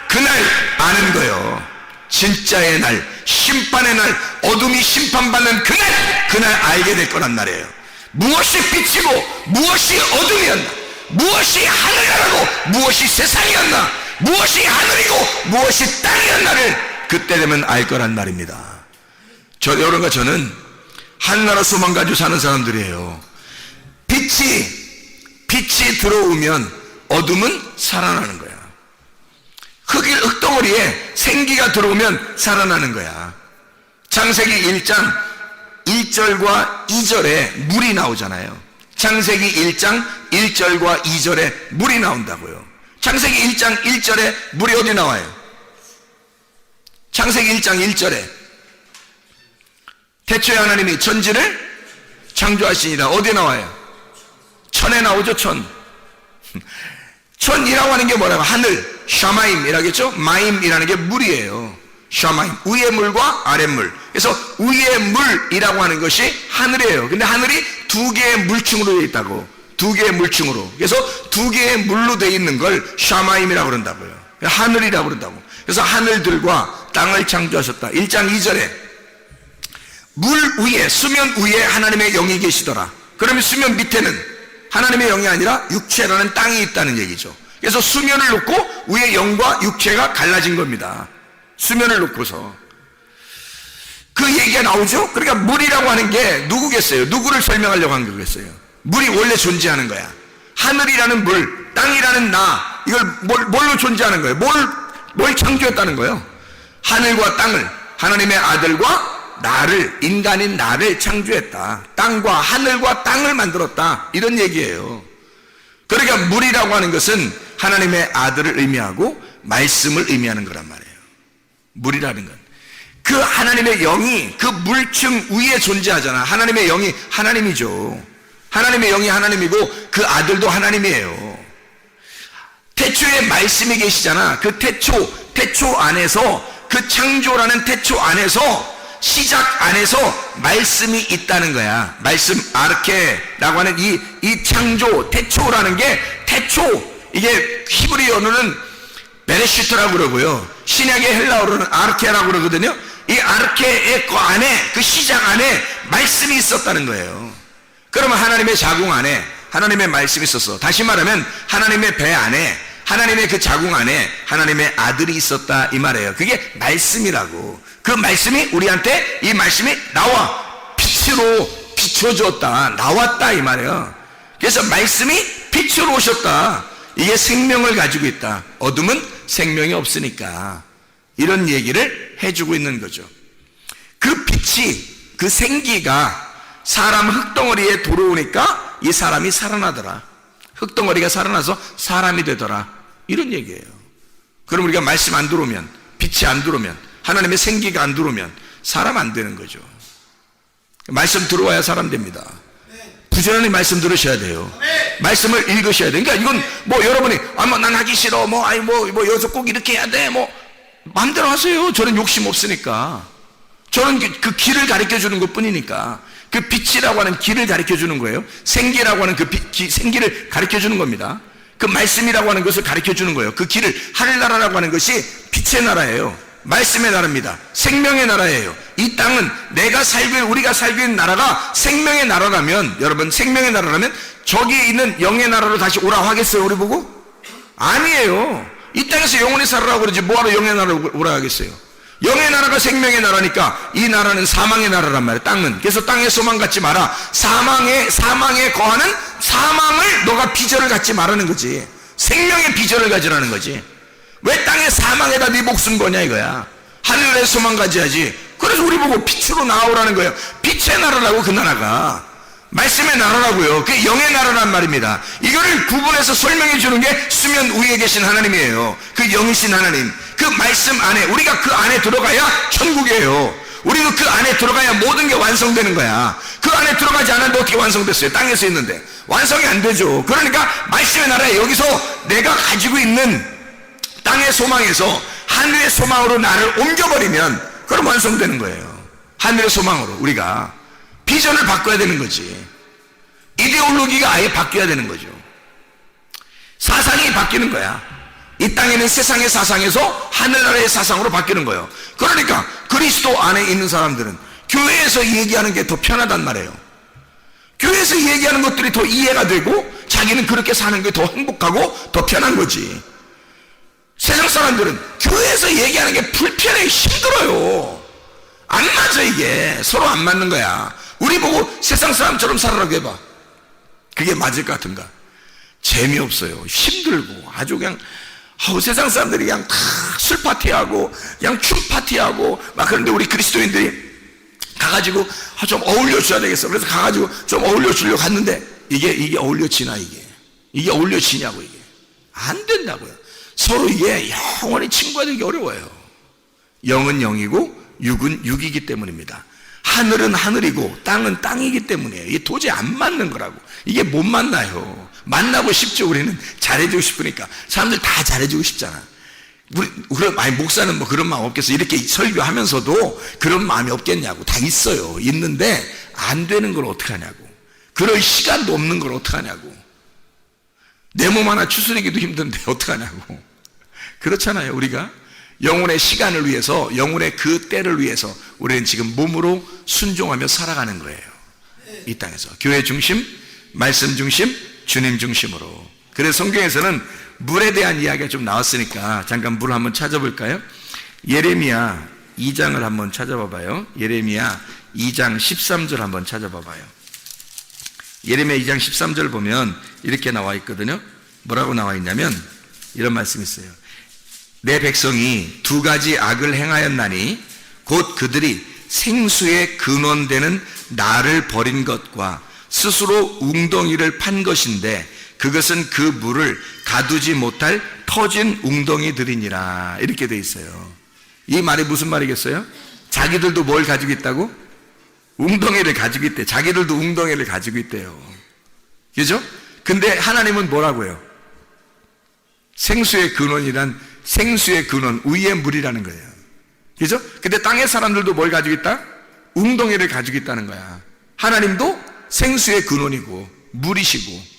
그날 아는 거예요. 진짜의 날, 심판의 날, 어둠이 심판받는 그날 알게 될 거란 말이에요. 무엇이 빛이고 무엇이 어둠이었나, 무엇이 하늘이라고 무엇이 세상이었나, 무엇이 하늘이고 무엇이 땅이었나를 그때 되면 알 거란 말입니다. 여러분과 저는 하늘나라 소망 가지고 사는 사람들이에요. 빛이 들어오면 어둠은 살아나는 거야. 흙덩어리에 생기가 들어오면 살아나는 거야. 창세기 1장 1절과 2절에 물이 나오잖아요. 창세기 1장 1절과 2절에 물이 나온다고요. 창세기 1장 1절에 물이 어디 나와요? 창세기 1장 1절에 태초에 하나님이 천지를 창조하시니라. 어디 나와요? 천에 나오죠. 천이라고 하는 게 뭐라고? 하늘. 샤마임이라겠죠? 마임이라는 게 물이에요. 샤마임, 위의 물과 아랫 물. 그래서 위의 물이라고 하는 것이 하늘이에요. 근데 하늘이 두 개의 물층으로 되어 있다고. 두 개의 물층으로. 그래서 두 개의 물로 되어 있는 걸 샤마임이라고 그런다고요. 하늘이라고 그런다고. 그래서 하늘들과 땅을 창조하셨다. 1장 2절에 물 위에, 수면 위에 하나님의 영이 계시더라. 그러면 수면 밑에는 하나님의 영이 아니라 육체라는 땅이 있다는 얘기죠. 그래서 수면을 놓고 위에 영과 육체가 갈라진 겁니다. 수면을 놓고서 그 얘기가 나오죠. 그러니까 물이라고 하는 게 누구겠어요? 누구를 설명하려고 한 거겠어요? 물이 원래 존재하는 거야. 하늘이라는 물, 땅이라는 나, 이걸 뭘로 존재하는 거예요? 뭘 창조했다는 거예요? 하늘과 땅을, 하나님의 아들과 나를, 인간인 나를 창조했다. 땅과 하늘과 땅을 만들었다. 이런 얘기예요. 그러니까 물이라고 하는 것은 하나님의 아들을 의미하고 말씀을 의미하는 거란 말이에요. 물이라는 건 그 하나님의 영이 그 물층 위에 존재하잖아. 하나님의 영이 하나님이죠. 하나님의 영이 하나님이고 그 아들도 하나님이에요. 태초에 말씀이 계시잖아. 그 태초 안에서, 그 창조라는 태초 안에서, 시작 안에서 말씀이 있다는 거야. 말씀, 아르케라고 하는 이 창조, 태초라는 게, 이게 히브리어로는 베레시트라고 그러고요. 신약의 헬라어로는 아르케라고 그러거든요. 이 아르케의 그 안에, 그 시작 안에 말씀이 있었다는 거예요. 그러면 하나님의 자궁 안에 하나님의 말씀이 있었어. 다시 말하면 하나님의 배 안에, 하나님의 그 자궁 안에 하나님의 아들이 있었다, 이 말이에요. 그게 말씀이라고. 그 말씀이 우리한테, 이 말씀이 나와 빛으로 비춰졌다, 나왔다, 이 말이에요. 그래서 말씀이 빛으로 오셨다. 이게 생명을 가지고 있다. 어둠은 생명이 없으니까. 이런 얘기를 해주고 있는 거죠. 그 빛이, 그 생기가 사람 흙덩어리에 들어오니까 이 사람이 살아나더라. 흙덩어리가 살아나서 사람이 되더라. 이런 얘기예요. 그럼 우리가 말씀 안 들어오면, 빛이 안 들어오면, 하나님의 생기가 안 들어오면 사람 안 되는 거죠. 말씀 들어와야 사람 됩니다. 부지런히 말씀 들으셔야 돼요. 말씀을 읽으셔야 돼요. 그러니까 이건 뭐 여러분이 난 하기 싫어, 여기서 꼭 이렇게 해야 돼, 마음대로 하세요. 저는 욕심 없으니까. 저는 그 길을 가르쳐 주는 것 뿐이니까. 그 빛이라고 하는 길을 가르쳐 주는 거예요. 생기라고 하는 그 생기를 가르쳐 주는 겁니다. 그 말씀이라고 하는 것을 가르쳐 주는 거예요. 그 길을, 하늘나라라고 하는 것이 빛의 나라예요. 말씀의 나라입니다. 생명의 나라예요. 이 땅은 우리가 살고 있는 나라가 생명의 나라라면, 여러분, 생명의 나라라면 저기 있는 영의 나라로 다시 오라 하겠어요, 우리 보고? 아니에요. 이 땅에서 영원히 살으라고 그러지 뭐하러 영의 나라로 오라 하겠어요? 영의 나라가 생명의 나라니까 이 나라는 사망의 나라란 말이에요. 땅은. 그래서 땅에 소망 갖지 마라. 사망에 거하는 사망을 너가 비전을 갖지 말라는 거지. 생명의 비전을 가지라는 거지. 왜 땅의 사망에다 네 목숨 거냐 이거야. 하늘에 소망 가져야지. 그래서 우리 보고 빛으로 나오라는 거예요. 빛의 나라라고, 그 나라가. 말씀의 나라라고요. 그게 영의 나라란 말입니다. 이거를 구분해서 설명해 주는 게 수면 위에 계신 하나님이에요. 그 영이신 하나님. 그 말씀 안에, 우리가 그 안에 들어가야 천국이에요. 우리도 그 안에 들어가야 모든 게 완성되는 거야. 그 안에 들어가지 않았는데 어떻게 완성됐어요? 땅에서 있는데. 완성이 안 되죠. 그러니까 말씀의 나라에, 여기서 내가 가지고 있는 땅의 소망에서 하늘의 소망으로 나를 옮겨버리면 그럼 완성되는 거예요. 하늘의 소망으로 우리가 비전을 바꿔야 되는 거지. 이데올로기가 아예 바뀌어야 되는 거죠. 사상이 바뀌는 거야. 이 땅에는 세상의 사상에서 하늘나라의 사상으로 바뀌는 거예요. 그러니까 그리스도 안에 있는 사람들은 교회에서 얘기하는 게 더 편하단 말이에요. 교회에서 얘기하는 것들이 더 이해가 되고 자기는 그렇게 사는 게 더 행복하고 더 편한 거지. 세상 사람들은 교회에서 얘기하는 게 불편해, 힘들어요. 안 맞아. 이게 서로 안 맞는 거야. 우리 보고 세상 사람처럼 살아라고 해봐. 그게 맞을 것 같은가? 재미없어요. 힘들고 아주 그냥 세상 사람들이 그냥 다 술 파티하고 그냥 춤 파티하고 막. 그런데 우리 그리스도인들이 가가지고 좀 어울려줘야 되겠어. 그래서 가가지고 좀 어울려주려고 갔는데 이게 어울려지나? 이게 어울려지냐고. 이게 안 된다고요. 서로 이게 영원히 친구가 되기 어려워요. 영은 영이고 육은 육이기 때문입니다. 하늘은 하늘이고 땅은 땅이기 때문이에요. 이게 도저히 안 맞는 거라고. 이게 못 만나요. 만나고 싶죠. 우리는 잘해주고 싶으니까. 사람들 다 잘해주고 싶잖아. 아니, 목사는 뭐 그런 마음 없겠어. 이렇게 설교하면서도 그런 마음이 없겠냐고. 다 있어요. 있는데, 안 되는 걸 어떡하냐고. 그럴 시간도 없는 걸 어떡하냐고. 내 몸 하나 추스리기도 힘든데 어떡하냐고. 그렇잖아요, 우리가. 영혼의 시간을 위해서, 영혼의 그 때를 위해서 우리는 지금 몸으로 순종하며 살아가는 거예요. 이 땅에서. 교회 중심, 말씀 중심, 주님 중심으로. 그래서 성경에서는 물에 대한 이야기가 좀 나왔으니까 잠깐 물을 한번 찾아볼까요? 예레미야 2장을 한번 찾아봐봐요. 예레미야 2장 13절 한번 찾아봐봐요. 예레미야 2장 13절 보면 이렇게 나와 있거든요. 뭐라고 나와 있냐면 이런 말씀이 있어요. 내 백성이 두 가지 악을 행하였나니 곧 그들이 생수의 근원되는 나를 버린 것과 스스로 웅덩이를 판 것인데 그것은 그 물을 가두지 못할 터진 웅덩이들이니라. 이렇게 돼 있어요. 이 말이 무슨 말이겠어요? 자기들도 뭘 가지고 있다고? 웅덩이를 가지고 있대. 자기들도 웅덩이를 가지고 있대요. 그죠? 근데 하나님은 뭐라고요? 생수의 근원이란 생수의 근원, 위의 물이라는 거예요. 그죠? 근데 땅의 사람들도 뭘 가지고 있다? 웅덩이를 가지고 있다는 거야. 하나님도 생수의 근원이고 물이시고.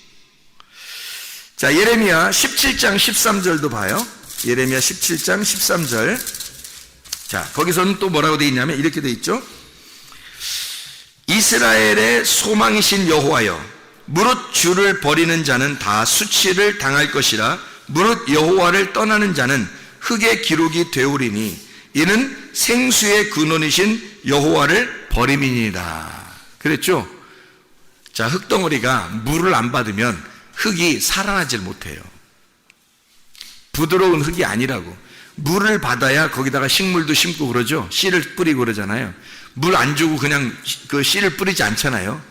자, 예레미야 17장 13절도 봐요. 예레미야 17장 13절. 자, 거기서는 또 뭐라고 되어 있냐면 이렇게 되어 있죠. 이스라엘의 소망이신 여호와여, 무릇 주를 버리는 자는 다 수치를 당할 것이라. 무릇 여호와를 떠나는 자는 흙의 기록이 되오리니 이는 생수의 근원이신 여호와를 버림이니이다. 그랬죠? 자, 흙덩어리가 물을 안 받으면 흙이 살아나질 못해요. 부드러운 흙이 아니라고. 물을 받아야 거기다가 식물도 심고 그러죠. 씨를 뿌리고 그러잖아요. 물 안 주고 그냥 그 씨를 뿌리지 않잖아요.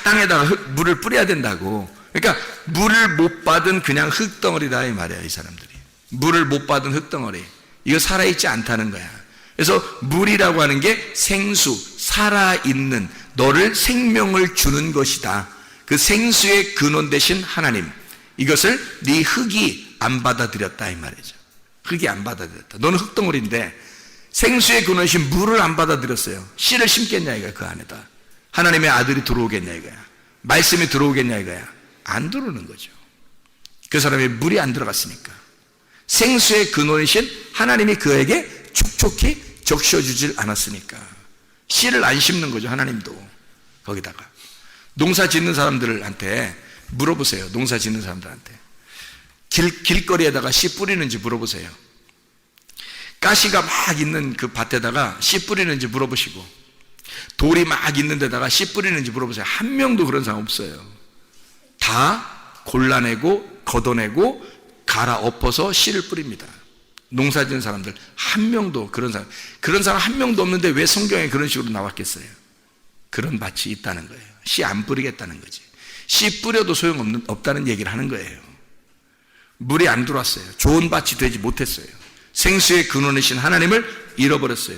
땅에다가 물을 뿌려야 된다고. 그러니까 물을 못 받은 그냥 흙덩어리다 이 말이야, 이 사람들이. 물을 못 받은 흙덩어리. 이거 살아있지 않다는 거야. 그래서 물이라고 하는 게 생수, 살아있는, 너를 생명을 주는 것이다. 그 생수의 근원 되신 하나님, 이것을 네 흙이 안 받아들였다 이 말이죠. 흙이 안 받아들였다. 너는 흙덩어리인데 생수의 근원이신 물을 안 받아들였어요. 씨를 심겠냐 이거야. 그 안에다 하나님의 아들이 들어오겠냐 이거야. 말씀이 들어오겠냐 이거야. 안 들어오는 거죠. 그 사람의 물이 안 들어갔으니까. 생수의 근원이신 하나님이 그에게 촉촉히 적셔주질 않았으니까. 씨를 안 심는 거죠. 하나님도. 거기다가 농사 짓는 사람들한테 물어보세요. 농사 짓는 사람들한테 길거리에다가 씨 뿌리는지 물어보세요. 가시가 막 있는 그 밭에다가 씨 뿌리는지 물어보시고, 돌이 막 있는 데다가 씨 뿌리는지 물어보세요. 한 명도 그런 사람 없어요. 다 골라내고 걷어내고 갈아 엎어서 씨를 뿌립니다. 농사 짓는 사람들 한 명도 그런 사람 한 명도 없는데 왜 성경에 그런 식으로 나왔겠어요? 그런 밭이 있다는 거예요. 씨 안 뿌리겠다는 거지. 씨 뿌려도 소용없다는 얘기를 하는 거예요. 물이 안 들어왔어요. 좋은 밭이 되지 못했어요. 생수의 근원이신 하나님을 잃어버렸어요.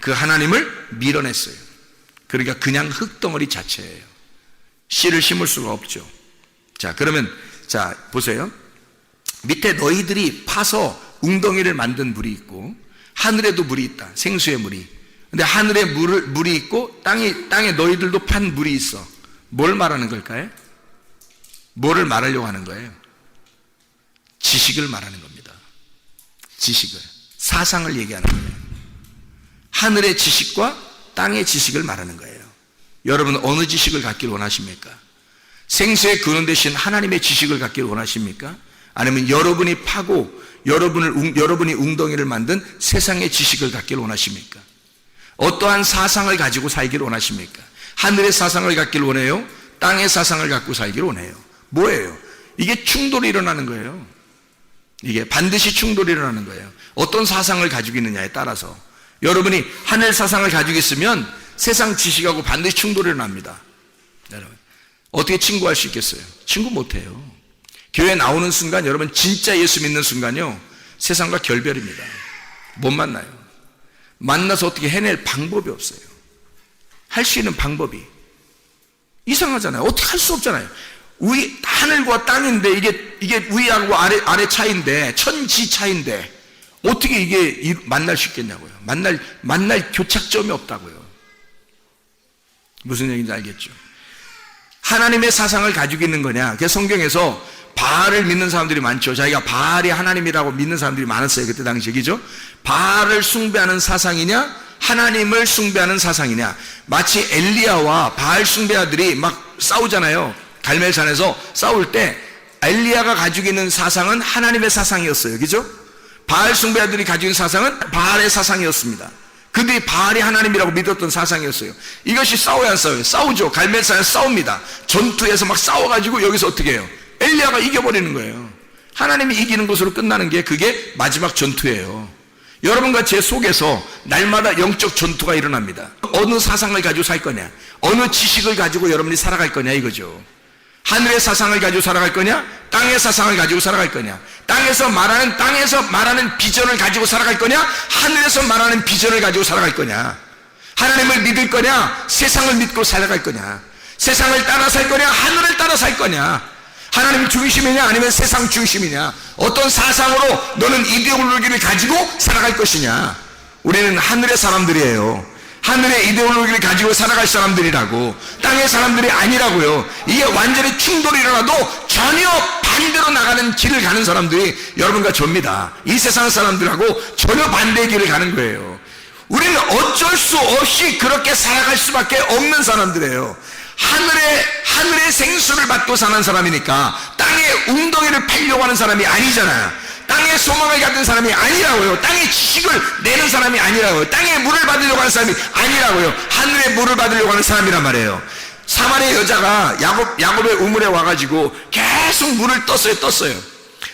그 하나님을 밀어냈어요. 그러니까 그냥 흙덩어리 자체예요. 씨를 심을 수가 없죠. 자, 그러면 자 보세요. 밑에 너희들이 파서 웅덩이를 만든 물이 있고 하늘에도 물이 있다. 생수의 물이. 근데 하늘에 물이 있고 땅에 너희들도 판 물이 있어. 뭘 말하는 걸까요? 뭐를 말하려고 하는 거예요? 지식을 말하는 겁니다. 지식을. 사상을 얘기하는 거예요. 하늘의 지식과 땅의 지식을 말하는 거예요. 여러분 어느 지식을 갖기를 원하십니까? 생수의 근원 되신 하나님의 지식을 갖기를 원하십니까? 아니면 여러분이 파고 여러분이 웅덩이를 만든 세상의 지식을 갖기를 원하십니까? 어떠한 사상을 가지고 살기를 원하십니까? 하늘의 사상을 갖기를 원해요? 땅의 사상을 갖고 살기를 원해요? 뭐예요? 이게 충돌이 일어나는 거예요. 이게 반드시 충돌이 일어나는 거예요. 어떤 사상을 가지고 있느냐에 따라서. 여러분이 하늘 사상을 가지고 있으면 세상 지식하고 반드시 충돌이 일어납니다. 여러분 어떻게 친구할 수 있겠어요? 친구 못해요. 교회 나오는 순간 여러분 진짜 예수 믿는 순간요 세상과 결별입니다. 못 만나요. 만나서 어떻게 해낼 방법이 없어요. 할 수 있는 방법이 이상하잖아요. 어떻게 할 수 없잖아요. 하늘과 땅인데 이게 위하고 아래 차이인데 천지 차이인데 어떻게 이게 만날 수 있겠냐고요. 만날 교착점이 없다고요. 무슨 얘기인지 알겠죠? 하나님의 사상을 가지고 있는 거냐? 그래서 성경에서 바알을 믿는 사람들이 많죠. 자기가 바알이 하나님이라고 믿는 사람들이 많았어요. 그때 당시에. 그죠? 바알을 숭배하는 사상이냐? 하나님을 숭배하는 사상이냐? 마치 엘리야와 바알 숭배자들이 막 싸우잖아요. 갈멜산에서 싸울 때 엘리야가 가지고 있는 사상은 하나님의 사상이었어요. 그죠? 바알 숭배자들이 가지고 있는 사상은 바알의 사상이었습니다. 그들이 바알이 하나님이라고 믿었던 사상이었어요. 이것이 싸워야 안 싸워요? 싸우죠. 갈멜산에서 싸웁니다. 전투에서 막 싸워가지고 여기서 어떻게 해요? 엘리야가 이겨버리는 거예요. 하나님이 이기는 것으로 끝나는 게 그게 마지막 전투예요. 여러분과 제 속에서 날마다 영적 전투가 일어납니다. 어느 사상을 가지고 살 거냐, 어느 지식을 가지고 여러분이 살아갈 거냐 이거죠. 하늘의 사상을 가지고 살아갈 거냐, 땅의 사상을 가지고 살아갈 거냐, 땅에서 말하는 비전을 가지고 살아갈 거냐, 하늘에서 말하는 비전을 가지고 살아갈 거냐, 하나님을 믿을 거냐, 세상을 믿고 살아갈 거냐, 세상을 따라 살 거냐, 하늘을 따라 살 거냐, 하나님 중심이냐 아니면 세상 중심이냐, 어떤 사상으로 너는 이데올로기를 가지고 살아갈 것이냐. 우리는 하늘의 사람들이에요. 하늘의 이데올로기를 가지고 살아갈 사람들이라고, 땅의 사람들이 아니라고요. 이게 완전히 충돌이 일어나도 전혀 반대로 나가는 길을 가는 사람들이 여러분과 저입니다. 이 세상 사람들하고 전혀 반대의 길을 가는 거예요. 우리는 어쩔 수 없이 그렇게 살아갈 수밖에 없는 사람들이에요. 하늘의 생수를 받고 사는 사람이니까 땅의 웅덩이를 팔려고 하는 사람이 아니잖아요. 땅의 소망을 갖는 사람이 아니라고요. 땅의 지식을 내는 사람이 아니라고요. 땅의 물을 받으려고 하는 사람이 아니라고요. 하늘의 물을 받으려고 하는 사람이란 말이에요. 사마리아 여자가 야곱의 우물에 와가지고 계속 물을 떴어요.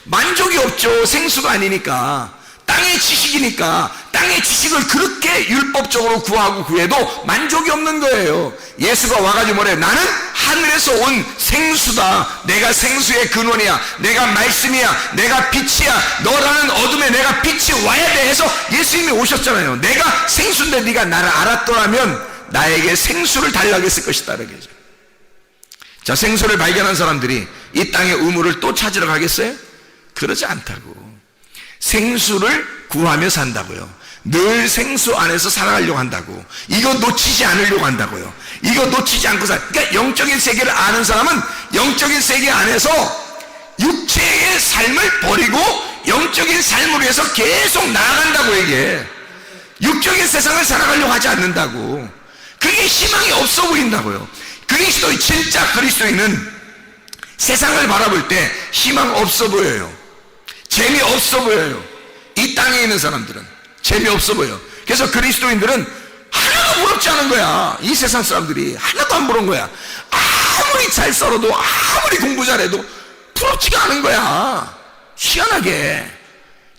만족이 없죠. 생수가 아니니까. 땅의 지식이니까. 땅의 지식을 그렇게 율법적으로 구해도 만족이 없는 거예요. 예수가 와가지고 뭐래요? 나는 하늘에서 온 생수다. 내가 생수의 근원이야. 내가 말씀이야. 내가 빛이야. 너라는 어둠에 내가 빛이 와야 돼 해서 예수님이 오셨잖아요. 내가 생수인데 네가 나를 알았더라면 나에게 생수를 달라고 했을 것이다. 그러죠. 자, 생수를 발견한 사람들이 이 땅의 우물을 또 찾으러 가겠어요? 그러지 않다고. 생수를 구하며 산다고요. 늘 생수 안에서 살아가려고 한다고. 이거 놓치지 않으려고 한다고요. 이거 놓치지 않고 그러니까 영적인 세계를 아는 사람은 영적인 세계 안에서 육체의 삶을 버리고 영적인 삶을 위해서 계속 나아간다고. 이게 육적인 세상을 살아가려고 하지 않는다고. 그게 희망이 없어 보인다고요. 진짜 그리스도인은 세상을 바라볼 때 희망 없어 보여요. 재미없어 보여요. 이 땅에 있는 사람들은 재미없어 보여. 그래서 그리스도인들은 하나도 부럽지 않은 거야. 이 세상 사람들이 하나도 안 부러운 거야. 아무리 잘 썰어도 아무리 공부 잘해도 부럽지가 않은 거야. 희한하게.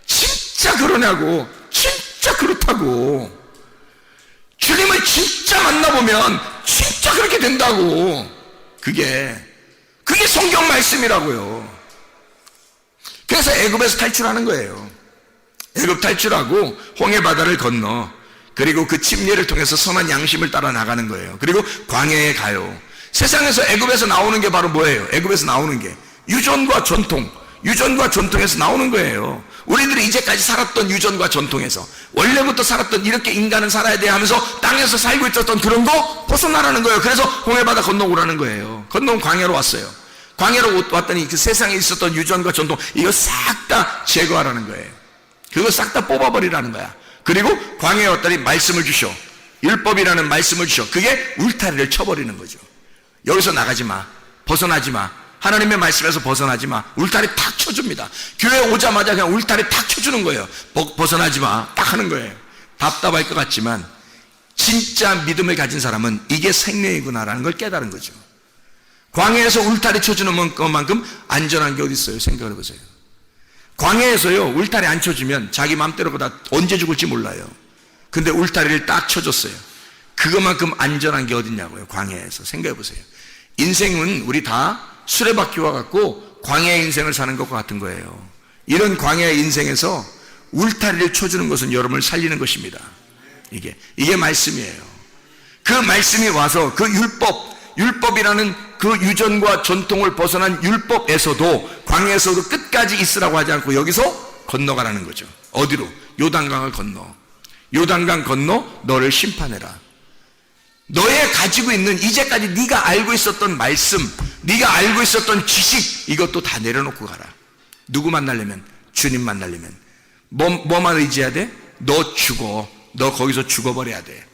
진짜 그러냐고. 진짜 그렇다고. 주님을 진짜 만나보면 진짜 그렇게 된다고. 그게 성경 말씀이라고요. 그래서 애굽에서 탈출하는 거예요. 애굽 탈출하고 홍해 바다를 건너, 그리고 그 침례를 통해서 선한 양심을 따라 나가는 거예요. 그리고 광야에 가요. 세상에서 애굽에서 나오는 게 바로 뭐예요? 애굽에서 나오는 게 유전과 전통에서 나오는 거예요. 우리들이 이제까지 살았던 유전과 전통에서, 원래부터 살았던, 이렇게 인간은 살아야 돼 하면서 땅에서 살고 있었던 그런 거 벗어나라는 거예요. 그래서 홍해 바다 건너오라는 거예요. 건너온 광야로 왔어요. 광야로 왔더니 그 세상에 있었던 유전과 전통, 이거 싹 다 제거하라는 거예요. 그거 싹 다 뽑아버리라는 거야. 그리고 광야에 왔더니 말씀을 주셔. 율법이라는 말씀을 주셔. 그게 울타리를 쳐버리는 거죠. 여기서 나가지 마. 벗어나지 마. 하나님의 말씀에서 벗어나지 마. 울타리 탁 쳐줍니다. 교회 오자마자 그냥 울타리 탁 쳐주는 거예요. 벗어나지 마. 딱 하는 거예요. 답답할 것 같지만 진짜 믿음을 가진 사람은 이게 생명이구나라는 걸 깨달은 거죠. 광야에서 울타리 쳐주는 것만큼 안전한 게 어디 있어요? 생각을 해보세요. 광야에서요, 울타리 안 쳐주면 자기 맘대로 다 언제 죽을지 몰라요. 근데 울타리를 딱 쳐줬어요. 그것만큼 안전한 게 어딨냐고요. 광야에서. 생각해 보세요. 인생은 우리 다 수레바퀴와 같고 광야의 인생을 사는 것과 같은 거예요. 이런 광야의 인생에서 울타리를 쳐주는 것은 여러분을 살리는 것입니다. 이게 말씀이에요. 그 말씀이 와서 그 율법이라는 그 유전과 전통을 벗어난 율법에서도, 광야에서도 끝까지 있으라고 하지 않고 여기서 건너가라는 거죠. 어디로? 요단강을 건너. 요단강 건너 너를 심판해라. 너의 가지고 있는 이제까지 네가 알고 있었던 말씀, 네가 알고 있었던 지식, 이것도 다 내려놓고 가라. 누구 만나려면? 주님 만나려면 뭐만 의지해야 돼? 너 죽어. 너 거기서 죽어버려야 돼.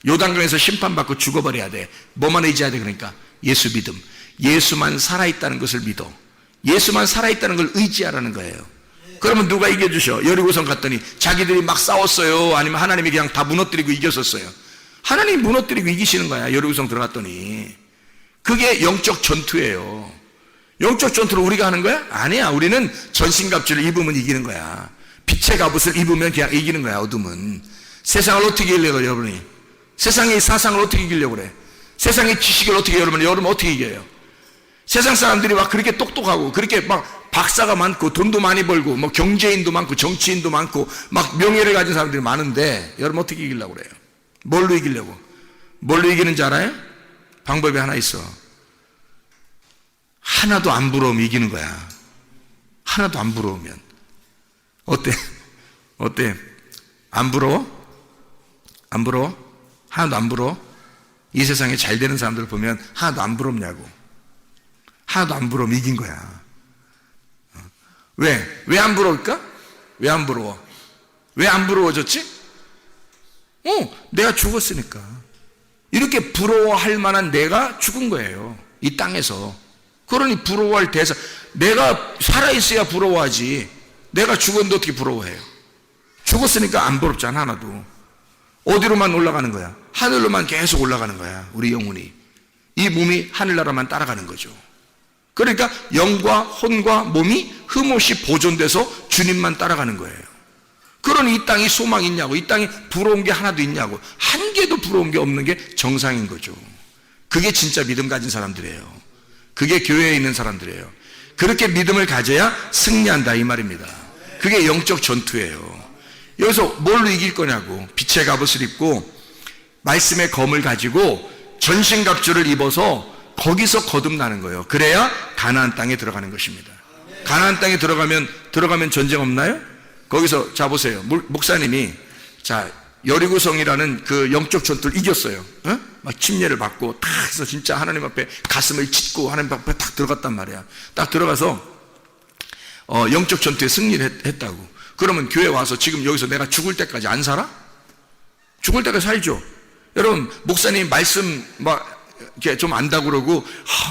요단강에서 심판받고 죽어버려야 돼. 뭐만 의지해야 돼? 그러니까 예수 믿음. 예수만 살아있다는 것을 믿어. 예수만 살아있다는 걸 의지하라는 거예요. 그러면 누가 이겨주셔? 여리고성 갔더니 자기들이 막 싸웠어요? 아니면 하나님이 그냥 다 무너뜨리고 이겼었어요? 하나님이 무너뜨리고 이기시는 거야. 여리고성 들어갔더니. 그게 영적 전투예요. 영적 전투를 우리가 하는 거야? 아니야. 우리는 전신갑주를 입으면 이기는 거야. 빛의 갑옷을 입으면 그냥 이기는 거야. 어둠은. 세상을 어떻게 이기려고 그래, 여러분이? 세상의 사상을 어떻게 이기려고 그래? 세상의 지식을 어떻게, 여러분 어떻게 이겨요? 세상 사람들이 막 그렇게 똑똑하고 그렇게 막 박사가 많고 돈도 많이 벌고 뭐 경제인도 많고 정치인도 많고 막 명예를 가진 사람들이 많은데 여러분 어떻게 이기려고 그래요? 뭘로 이기려고? 뭘로 이기는지 알아요? 방법이 하나 있어. 하나도 안 부러우면 이기는 거야. 하나도 안 부러우면. 어때? 안 부러워? 안 부러워? 하나도 안 부러워? 이 세상에 잘 되는 사람들 보면 하나도 안 부럽냐고. 하나도 안 부러우면 이긴 거야. 왜? 왜 안 부러울까? 왜 안 부러워? 왜 안 부러워졌지? 내가 죽었으니까. 이렇게 부러워할 만한 내가 죽은 거예요. 이 땅에서. 그러니 부러워할 대상. 내가 살아있어야 부러워하지. 내가 죽었는데 어떻게 부러워해요? 죽었으니까 안 부럽잖아, 하나도. 어디로만 올라가는 거야? 하늘로만 계속 올라가는 거야, 우리 영혼이. 이 몸이 하늘나라만 따라가는 거죠. 그러니까 영과 혼과 몸이 흠없이 보존돼서 주님만 따라가는 거예요. 그러니 이 땅이 소망이 있냐고, 이 땅에 부러운 게 하나도 있냐고. 한 개도 부러운 게 없는 게 정상인 거죠. 그게 진짜 믿음 가진 사람들이에요. 그게 교회에 있는 사람들이에요. 그렇게 믿음을 가져야 승리한다, 이 말입니다. 그게 영적 전투예요. 여기서 뭘로 이길 거냐고. 빛의 갑옷을 입고 말씀의 검을 가지고 전신갑주를 입어서 거기서 거듭나는 거예요. 그래야 가나안 땅에 들어가는 것입니다. 가나안 땅에 들어가면 전쟁 없나요? 거기서 자 보세요. 목사님이 자 여리고성이라는 그 영적 전투를 이겼어요. 막 침례를 받고 딱 해서 진짜 하나님 앞에 가슴을 찢고 하나님 앞에 딱 들어갔단 말이야. 딱 들어가서 영적 전투에 승리를 했다고. 그러면 교회 와서 지금 여기서 내가 죽을 때까지 안 살아? 죽을 때까지 살죠. 여러분 목사님 말씀 막 이렇게 좀 안다고 그러고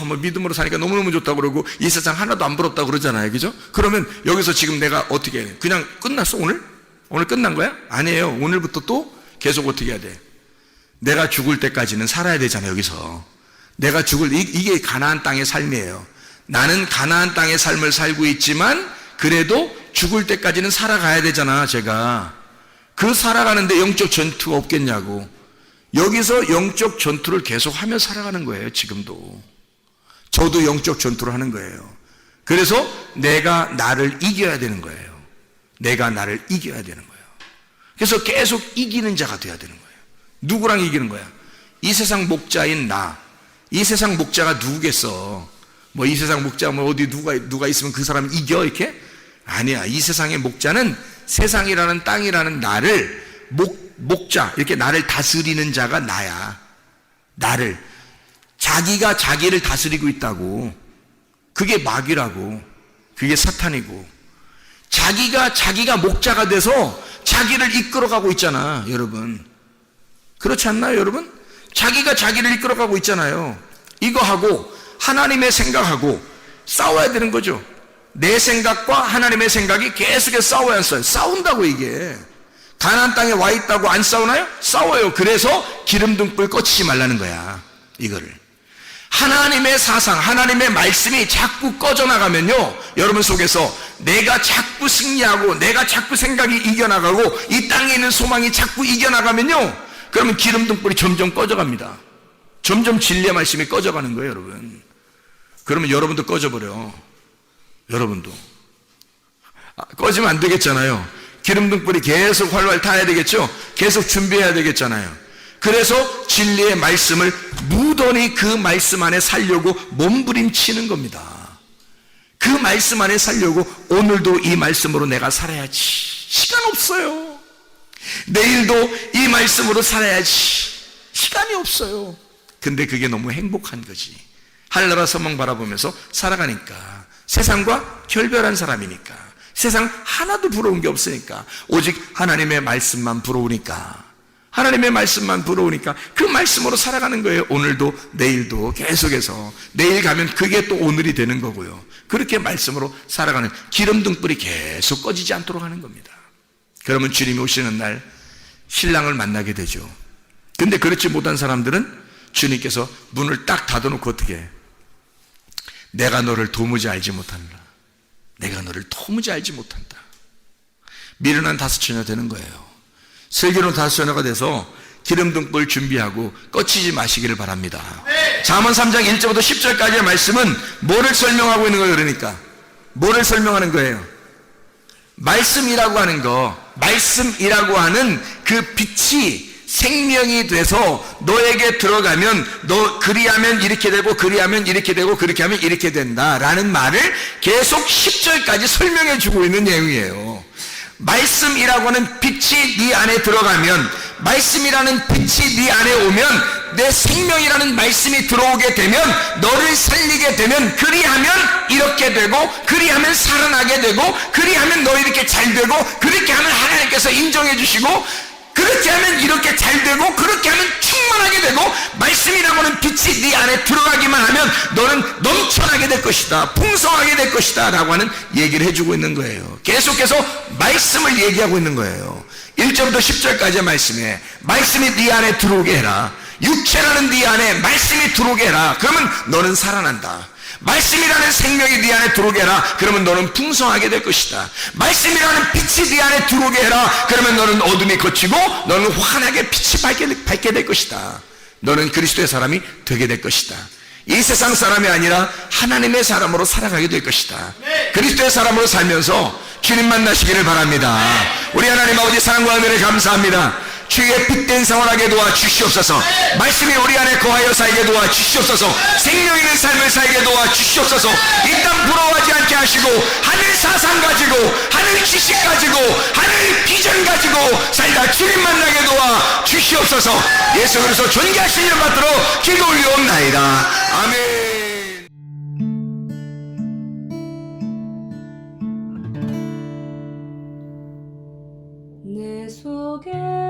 뭐 믿음으로 사니까 너무너무 좋다고 그러고 이 세상 하나도 안 부럽다고 그러잖아요. 그죠? 그러면 여기서 지금 내가 어떻게 해? 그냥 끝났어 오늘? 오늘 끝난 거야? 아니에요. 오늘부터 또 계속 어떻게 해야 돼? 내가 죽을 때까지는 살아야 되잖아요. 여기서 내가 이게 가나안 땅의 삶이에요. 나는 가나안 땅의 삶을 살고 있지만 그래도 죽을 때까지는 살아가야 되잖아. 제가 그 살아가는데 영적 전투가 없겠냐고. 여기서 영적 전투를 계속하며 살아가는 거예요. 지금도 저도 영적 전투를 하는 거예요. 그래서 내가 나를 이겨야 되는 거예요. 내가 나를 이겨야 되는 거예요. 그래서 계속 이기는 자가 돼야 되는 거예요. 누구랑 이기는 거야? 이 세상 목자인 나. 이 세상 목자가 누구겠어? 뭐 이 세상 목자 뭐 어디 누가 있으면 그 사람 이겨 이렇게? 아니야. 이 세상의 목자는 세상이라는 땅이라는 나를 목자, 이렇게 나를 다스리는 자가 나야. 나를. 자기가 자기를 다스리고 있다고. 그게 마귀라고. 그게 사탄이고. 자기가 목자가 돼서 자기를 이끌어가고 있잖아, 여러분. 그렇지 않나요, 여러분? 자기가 자기를 이끌어가고 있잖아요. 이거하고 하나님의 생각하고 싸워야 되는 거죠. 내 생각과 하나님의 생각이 계속해서 싸워야 안 싸워요. 싸운다고 이게. 가나안 땅에 와 있다고 안 싸우나요? 싸워요. 그래서 기름등불 꺼치지 말라는 거야. 이거를. 하나님의 사상, 하나님의 말씀이 자꾸 꺼져나가면요, 여러분 속에서 내가 자꾸 승리하고 내가 자꾸 생각이 이겨나가고 이 땅에 있는 소망이 자꾸 이겨나가면요, 그러면 기름등불이 점점 꺼져갑니다. 점점 진리의 말씀이 꺼져가는 거예요, 여러분. 그러면 여러분도 꺼져버려. 여러분도. 꺼지면 안 되겠잖아요. 기름등불이 계속 활활 타야 되겠죠. 계속 준비해야 되겠잖아요. 그래서 진리의 말씀을 무던히 그 말씀 안에 살려고 몸부림치는 겁니다. 그 말씀 안에 살려고 오늘도 이 말씀으로 내가 살아야지. 시간 없어요. 내일도 이 말씀으로 살아야지. 시간이 없어요. 근데 그게 너무 행복한 거지. 하늘나라 소망 바라보면서 살아가니까, 세상과 결별한 사람이니까, 세상 하나도 부러운 게 없으니까, 오직 하나님의 말씀만 부러우니까, 하나님의 말씀만 부러우니까 그 말씀으로 살아가는 거예요. 오늘도 내일도 계속해서. 내일 가면 그게 또 오늘이 되는 거고요. 그렇게 말씀으로 살아가는, 기름등불이 계속 꺼지지 않도록 하는 겁니다. 그러면 주님이 오시는 날 신랑을 만나게 되죠. 근데 그렇지 못한 사람들은 주님께서 문을 딱 닫아놓고 어떻게 해? 내가 너를 도무지 알지 못한다. 내가 너를 도무지 알지 못한다. 미련한 다섯 처녀 되는 거예요. 슬기로운 다섯 처녀가 돼서 기름등불 준비하고 꺼치지 마시기를 바랍니다. 잠언 3장 1절부터 10절까지의 말씀은 뭐를 설명하고 있는 거예요? 그러니까 뭐를 설명하는 거예요? 말씀이라고 하는 거, 말씀이라고 하는 그 빛이 생명이 돼서 너에게 들어가면, 너 그리하면 이렇게 되고, 그리하면 이렇게 되고, 그렇게 하면 이렇게 된다라는 말을 계속 10절까지 설명해 주고 있는 내용이에요. 말씀이라고 하는 빛이 네 안에 들어가면, 말씀이라는 빛이 네 안에 오면, 내 생명이라는 말씀이 들어오게 되면, 너를 살리게 되면, 그리하면 이렇게 되고, 그리하면 살아나게 되고, 그리하면 너 이렇게 잘 되고, 그렇게 하면 하나님께서 인정해 주시고, 그렇게 하면 이렇게 잘 되고, 그렇게 하면 충만하게 되고, 말씀이라고 하는 빛이 네 안에 들어가기만 하면 너는 넘쳐나게 될 것이다, 풍성하게 될 것이다 라고 하는 얘기를 해주고 있는 거예요. 계속해서 말씀을 얘기하고 있는 거예요. 1절부터 10절까지의 말씀에 말씀이 네 안에 들어오게 해라. 육체라는 네 안에 말씀이 들어오게 해라. 그러면 너는 살아난다. 말씀이라는 생명이 네 안에 들어오게 해라. 그러면 너는 풍성하게 될 것이다. 말씀이라는 빛이 네 안에 들어오게 해라. 그러면 너는 어둠이 걷히고 너는 환하게 빛이 밝게 될 것이다. 너는 그리스도의 사람이 되게 될 것이다. 이 세상 사람이 아니라 하나님의 사람으로 살아가게 될 것이다. 그리스도의 사람으로 살면서 주님 만나시기를 바랍니다. 우리 하나님 아버지 사랑과 은혜를 감사합니다. 주의 빛된 생활하게 도와 주시옵소서. 말씀이 우리 안에 거하여 살게 도와 주시옵소서. 생명 있는 삶을 살게 도와 주시옵소서. 이 땅 부러워하지 않게 하시고, 하늘 사상 가지고, 하늘 지식 가지고, 하늘 비전 가지고 살다 주님 만나게 도와 주시옵소서. 예수 그리스도 존귀하신 이름 받들어 기도 올리옵나이다. 아멘. 내 속에